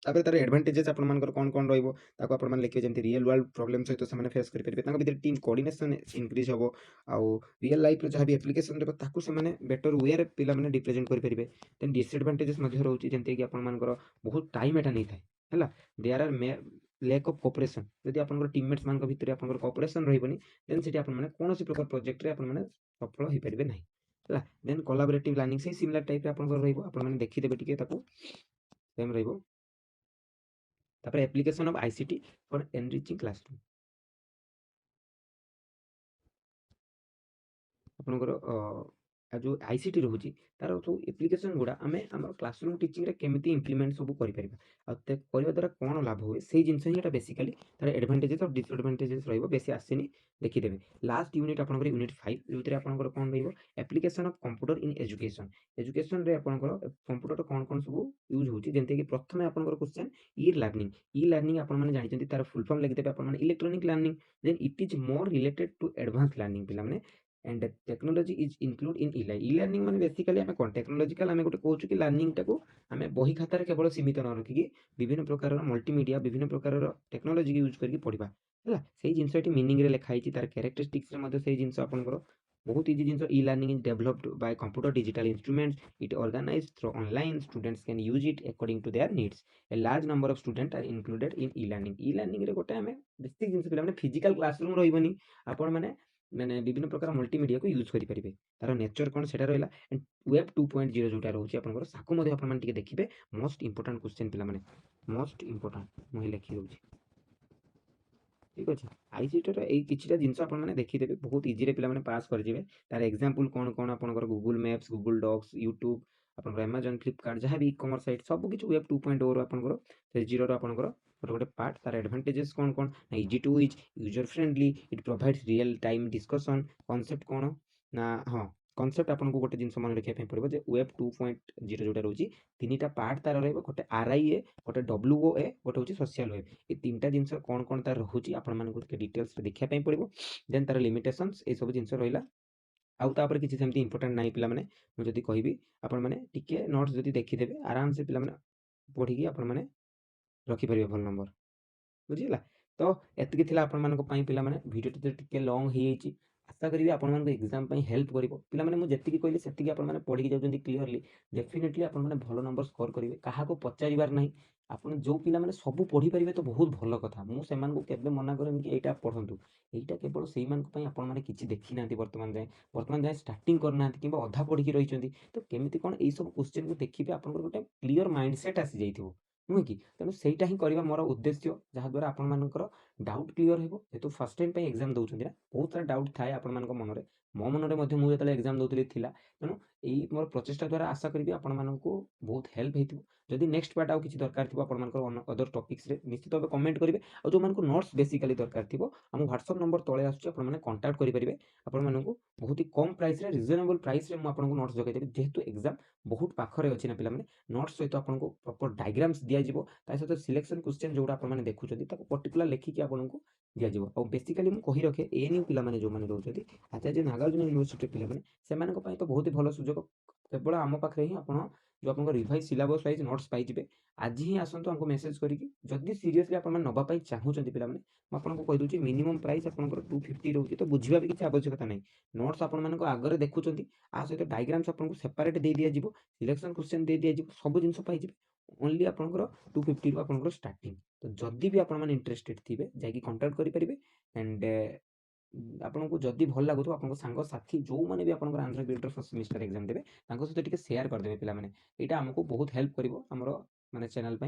तापर तार एडवांटेजेस आपण मानकर कोन कोन रहइबो ताको आपण मान लिखियो जेमति रियल वर्ल्ड प्रॉब्लम सहित से माने फेस करि परिबे तांका भीतर टीम कोऑर्डिनेशन इंक्रीज हबो आउ रियल लाइफ रे जहा भी एप्लीकेशन रे ताको से माने बेटर वे रे पिला माने रिप्रेजेंट करि परिबे देन डिसएडवांटेजेस मध्ये रहउची जेमति कि आपण मानकर बहुत टाइम एटा नै थाए हला there are lack of cooperation यदि आपनकर टीममेट्स मान भीतर आपनकर कोऑपरेशन रहिबनी देन सेठी आपण माने कोनोसी प्रकार प्रोजेक्ट रे आपण माने सफल होई परिबे नै हला देन कोलैबोरेटिव लर्निंग से सिमिलर टाइप रे आपनकर रहिबो आपण माने देखि देबे टिके ताको सेम रहिबो तापर application of ICT for enriching classroom आपनकर जो आईसीटी रहउची तार सब एप्लीकेशन गुडा आमे हमर क्लासरूम टीचिंग रे केमिति इंप्लीमेंट सब करि परिबा आ ते करिवा द्वारा कोन लाभ होय सेही जिंस ही एटा बेसिकली तार एडवांटेजेस और डिसएडवांटेजेस रहइबो बेसी आसेनी देखि देबे लास्ट यूनिट आपनकर यूनिट 5 जोतरे आपनकर कोन रहइबो application of computer in education education रे आपनकर कंप्यूटर कोन कोन सब यूज होची जेंते कि प्रथमे आपनकर क्वेश्चन ई लर्निंग आपन माने जानि चंती तार फुल फॉर्म लिखि देबे आपन माने electronic learning then it is more related to advance learning पिला माने and technology is include in e learning माने बेसिकली हमें कोन टेक्नोलॉजिकल हमें गोटे कहउछु कि लर्निंग टाको हमें बही खातार केवल सीमित न रखि कि विभिन्न प्रकार मल्टीमीडिया विभिन्न प्रकार टेक्नोलॉजी यूज करके पढ़िबा हला सेही जिंस एटी मीनिंग रे लिखा हिची तार कैरेक्टरिस्टिक्स रे मध्ये सेही जिंस आपनकर बहुत easy since e learning is developed by computer digital instruments it organized through online students can use it according to their needs a large number of student are included in e learning रे गोटे हमें basic जिंस पिला माने physical classroom रहइबनी आपण माने माने विभिन्न प्रकार मल्टीमीडिया को यूज करि परिबे तार नेचर कोन सेटा रहला एंड वेब 2.0 जोटा रहउची आपनकर साकु मध्ये आपण माने टिके देखिबे मोस्ट इंपोर्टेंट क्वेश्चन पिला माने मोस्ट इंपोर्टेंट मुहि लिखि दउची ठीक अछि आईसीटी रे एई किछिटा जिंस आपण माने देखि देबे बहुत इजी रे पिला माने पास कर जिवे तार एग्जांपल कोन कोन आपनकर Google Maps Google Docs YouTube आपनकर अमेज़न फ्लिपकार्ट जहां भी ई कॉमर्स साइट सब किछ वेब 2.0 रो आपनकर से जीरो रो आपनकर गोटे गोटे पार्ट तार एडवांटेजेस कोन कोन easy to use user friendly it provides real time discussion concept कोन ना हां कांसेप्ट आपन को गोटे जिंस मन रखिया पे पड़बो जे वेब 2.0 जोटा रहउची तीनटा पार्ट तार रहइबो गोटे आरआईए गोटे डब्ल्यूओए गोटे होची सोशल वेब ए तीनटा जिंस कोन कोन तार रहउची आपन मन को डिटेल्स रे देखिया पे पड़बो देन तार लिमिटेशंस ए सब जिंस रहिला आउ तापर किछि सेमती इंपोर्टेंट नाही पिला माने मु जदी कहिबी आपन माने टिके नोट्स जदी देखि देबे आराम से पिला माने पढी की आपन माने रखि परिबे भल नंबर बुझिला तो एतकी थिला आपन मान को पई पिला माने वीडियो टिके लॉन्ग हे हिची ଆଶା କରିବି ଆପଣମାନଙ୍କୁ ଏକ୍ଜାମ୍ ପାଇଁ ହେଲ୍ପ କରିବ। ପିଲାମାନେ ମୁଁ ଯେତିକି କହିଲି ସେତିକି ଆପଣମାନେ ପଢ଼ିକି ଯାଉଛନ୍ତି କ୍ଲିୟରଲି, ଡେଫିନେଟଲି ଆପଣମାନେ ଭଲ ନମ୍ବର ସ୍କୋର କରିବେ। କାହାକୁ ପଚାରିବାର ନାହିଁ। ଆପଣ ଯେଉଁ ପିଲାମାନେ ସବୁ ପଢ଼ିପାରିବେ ତ ବହୁତ ଭଲ କଥା। ମୁଁ ସେମାନଙ୍କୁ କେବେ ମନା କରେନି କି ଏଇଟା ପଢ଼ନ୍ତୁ। ଏଇଟା କେବଳ ସେଇମାନଙ୍କ ପାଇଁ ଆପଣମାନେ କିଛି ଦେଖିନାହାନ୍ତି ବର୍ତ୍ତମାନ ଯାଏଁ। ବର୍ତ୍ତମାନ ଯାଏଁ ଷ୍ଟାର୍ଟିଂ କରିନାହାନ୍ତି କିମ୍ବା ଅଧା ପଢ଼ିକି ରହିଛନ୍ତି। ତ କେମିତି କ'ଣ ଏଇସବୁ କୋଶ୍ଚିନ୍‌କୁ ଦେଖିବେ ଆପଣଙ୍କର ଗୋଟେ କ୍ଲିୟର ମାଇଣ୍ଡସେଟ୍ ଆସିଯାଇଥିବ, ନୁହେଁ କି? ତେଣୁ ସେଇଟା ହିଁ କରିବା ମୋର ଉଦ୍ଦେଶ୍ୟ, ଯାହାଦ୍ୱାରା ଆପଣମାନଙ୍କର डाउट क्लियर हो जेहतु फर्स्ट टाइम एग्जाम दौरान ना बहुत सारा डाउट थाए आपण मन में मो मन में मुझे एग्जाम दूसरी तेणु यही मोर प्रचेषा द्वारा आशा करी आपण मानक बहुत हेल्प हो जदि नेक्स्ट पार्ट आउ किसी दरकार थी आप अदर टॉपिक्स रे निश्चित भाव कमेंट करेंगे और जो मानक नोट्स बेसिकली दरकार थी आम व्हाट्सअप नंबर तले आसने कंटाक्ट करेंगे आपण बहुत ही कम प्राइस रे रिजनेबल प्राइस रे मुझे नोट्स जगैदेवी जेहेतु एग्जाम बहुत पाखे अच्छी ना पे नोट्स सहित आपको प्रॉपर डायग्राम्स दिज्व सहित सिलेक्शन क्वेश्चन जोड़ा आप देखुं पर्टिकुलर लिखिकी आपको दिज्व और बेसिकली मुझे कही रखे एएनयू पिला जो मैंने रोचे आचार्य नागार्जुन यूनिवर्सिटी पिलाने से तो बहुत ही भल सुजोग केवल आम पाखे ही आप जो आप रिवाइज सिलेबस वाइज नोट्स पाइबे आज ही आसतु हमको मेसेज करके जदि सीरीयसली आप नापी चाहूँगी पे आपको कहीदे मिनिमम प्राइस आप 250 रोचे तो बुझा भी किसी आवश्यकता नहीं नोट्स आप आगे देखुं आ सहित डायग्राम्स आपको सेपरेट दे दिज्व सिलेक्शन क्वेश्चन दे दिज्व सब जिन पाइबे ओनली आपंकर 250 आपंकर स्टार्टिंग तो जदि भी आप इंटरेस्टेड थे जाकि कंटाक्ट करेंगे एंड आपको जदि भल लगुव आप सांग साथी जो मैंने भी आपंकर Andhra BEd first semester exam देवे सहित सेयार करदे पे यहाँ आमको बहुत हेल्प कर माने चैनल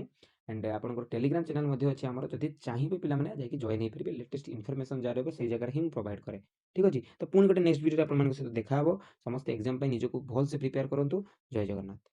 एंड आपंकर टेलीग्राम चैनल अच्छे आमर जदि चाहिए पे जाकि जॉइन हो पारे लेटेस्ट इनफॉरमेशन जहाँ रही जगह ही प्रोवाइड करे ठीक अच्छे तो पुणी गोटे नेक्स्ट वीडियो आप देखा समस्त एग्जाम निजक भल से प्रिपेयर करूँ जय जगन्नाथ।